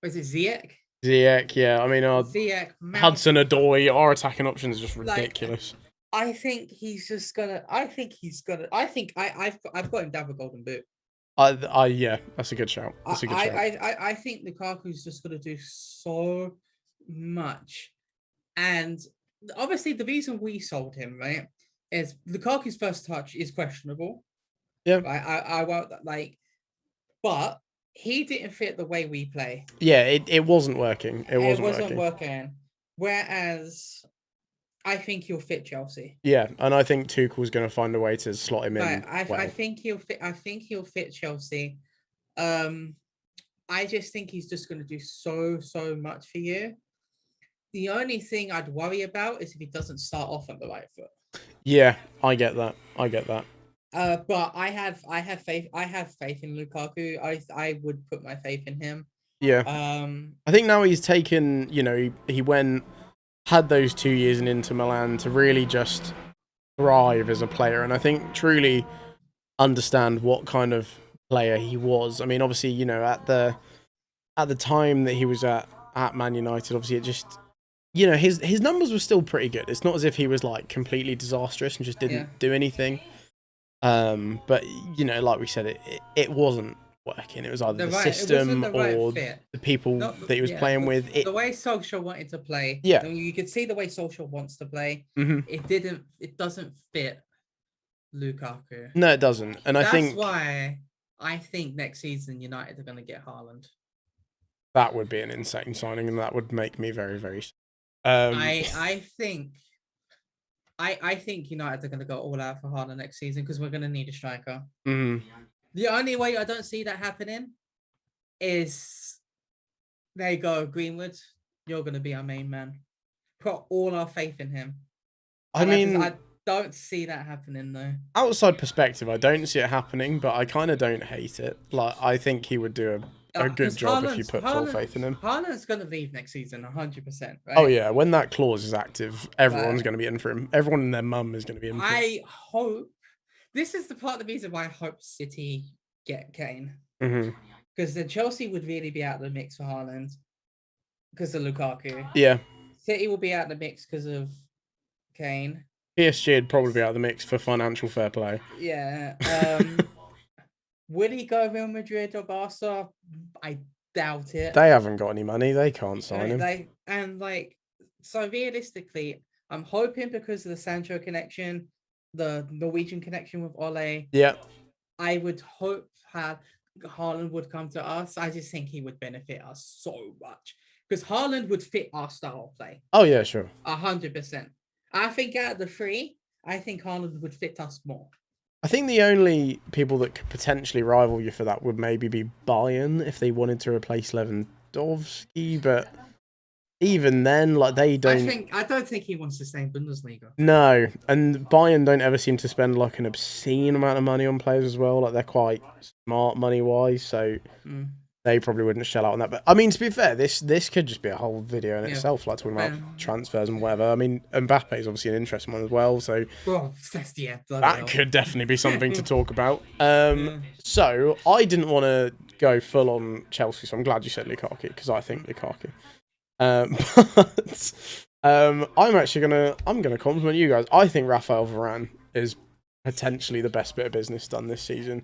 Was it Ziyech? Ziyech, yeah. I mean, Ziyech, Hudson-Odoi, our attacking options are just ridiculous. I think he's just gonna. I've got him down for Golden Boot. Yeah, that's a good shout. I think Lukaku's just gonna do so much, and obviously the reason we sold him, right, is Lukaku's first touch is questionable. Yeah, I won't but he didn't fit the way we play. Yeah, it wasn't working. It wasn't working. Whereas I think he'll fit Chelsea. Yeah, and I think Tuchel's going to find a way to slot him in. I think he'll fit. I think he'll fit Chelsea. I just think he's just going to do so much for you. The only thing I'd worry about is if he doesn't start off on the right foot. Yeah, I get that. But I have faith. I have faith in Lukaku. I would put my faith in him. Yeah. I think now he's taken. You know, he had those 2 years in Inter Milan to really just thrive as a player, and I think truly understand what kind of player he was. I mean, obviously, you know, at the time that he was at Man United, obviously it just, you know, his numbers were still pretty good. It's not as if he was like completely disastrous and just didn't do anything. But you know, like we said, it wasn't working. It was either the system or the people that he was playing with. The way Solskjaer wanted to play. Yeah, you could see the way Solskjaer wants to play. It doesn't fit Lukaku. No, it doesn't. And that's why I think next season United are going to get Haaland. That would be an insane signing, and that would make me very, very. I think United are going to go all out for Haaland next season because we're going to need a striker. The only way I don't see that happening is there you go, Greenwood. You're going to be our main man. Put all our faith in him. I don't see that happening though. Outside perspective, I don't see it happening, but I kind of don't hate it. Like, I think he would do a good job if you put full faith in him. Haaland's going to leave next season, 100%. Right? Oh yeah, when that clause is active, everyone's going to be in for him. Everyone and their mum is going to be in for him. I hope. This is the part of the reason why I hope City get Kane. Because then Chelsea would really be out of the mix for Haaland because of Lukaku. Yeah. City will be out of the mix because of Kane. PSG would probably be out of the mix for financial fair play. Yeah. Will he go Real Madrid or Barca? I doubt it. They haven't got any money. They can't sign him. So realistically, I'm hoping because of the Sancho connection, the Norwegian connection with Ole. Yeah. I would hope Haaland would come to us. I just think he would benefit us so much because Haaland would fit our style of play. Oh yeah, sure. 100%. I think out of the three, I think Haaland would fit us more. I think the only people that could potentially rival you for that would maybe be Bayern if they wanted to replace Lewandowski, but even then, like, they don't. I don't think he wants to stay in Bundesliga. No, and Bayern don't ever seem to spend like an obscene amount of money on players as well. Like, they're quite smart money wise, so they probably wouldn't shell out on that. But I mean, to be fair, this could just be a whole video in itself, like talking about transfers and whatever. I mean, Mbappe is obviously an interesting one as well, so that could definitely be something to talk about. So I didn't want to go full on Chelsea, so I'm glad you said Lukaku because I think Lukaku. But I'm gonna compliment you guys. I think Raphael Varane is potentially the best bit of business done this season.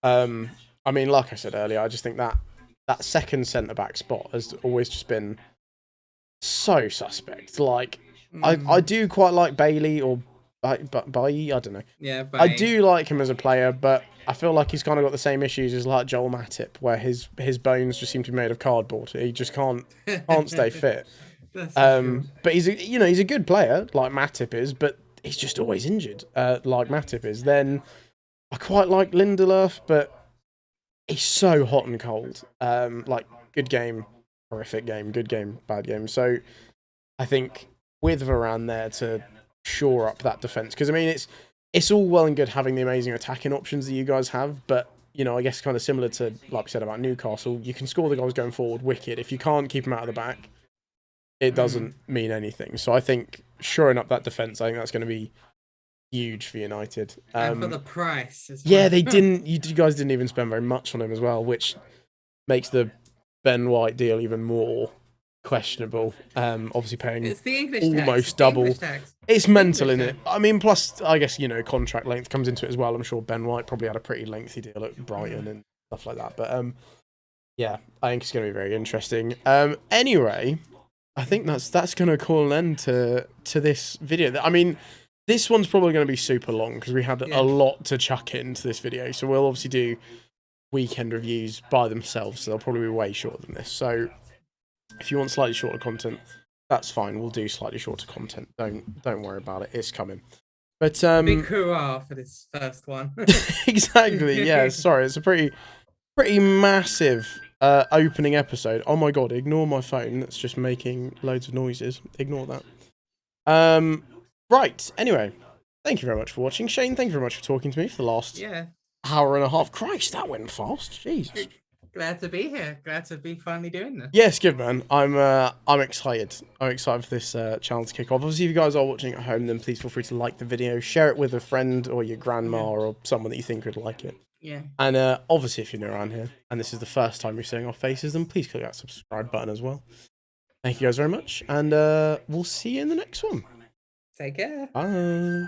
I mean, like I said earlier, I just think that second centre back spot has always just been so suspect. Like, I do quite like Bailey or Bailly, I don't know. Yeah, I do like him as a player, but I feel like he's kind of got the same issues as like Joel Matip, where his bones just seem to be made of cardboard. He just can't stay fit. But he's a good player like Matip is, but he's just always injured like Matip is. Then I quite like Lindelöf, but he's so hot and cold. Like, good game, horrific game, good game, bad game. So I think with Varane there to shore up that defense, because I mean it's all well and good having the amazing attacking options that you guys have, but I guess kind of similar to like we said about Newcastle, you can score the goals going forward, wicked. If you can't keep them out of the back, it doesn't mean anything. So I think shoring up that defense, I think that's going to be huge for United. And for the price as well. Yeah, they didn't. You guys didn't even spend very much on him as well, which makes the Ben White deal even more questionable. Obviously paying almost double. It's mental, isn't it? I mean, plus I guess contract length comes into it as well. I'm sure Ben White probably had a pretty lengthy deal at Brighton and stuff like that. But yeah, I think it's going to be very interesting. Anyway, I think that's going to call an end to this video. I mean, this one's probably going to be super long because we had a lot to chuck into this video. So we'll obviously do weekend reviews by themselves. So they'll probably be way shorter than this. So if you want slightly shorter content, that's fine. We'll do slightly shorter content. Don't worry about it. It's coming. But big hurrah for this first one. Exactly. Yeah. Sorry, it's a pretty massive opening episode. Oh my god! Ignore my phone. That's just making loads of noises. Ignore that. Right. Anyway, thank you very much for watching, Shane. Thank you very much for talking to me for the last hour and a half. Christ, that went fast. Jesus. Glad to be here. Glad to be finally doing this. Yes, good man. I'm excited. I'm excited for this channel to kick off. Obviously, if you guys are watching at home, then please feel free to like the video, share it with a friend or your grandma or someone that you think would like it. Yeah. And obviously, if you're new around here and this is the first time you're seeing our faces, then please click that subscribe button as well. Thank you guys very much, and we'll see you in the next one. Take care. Bye.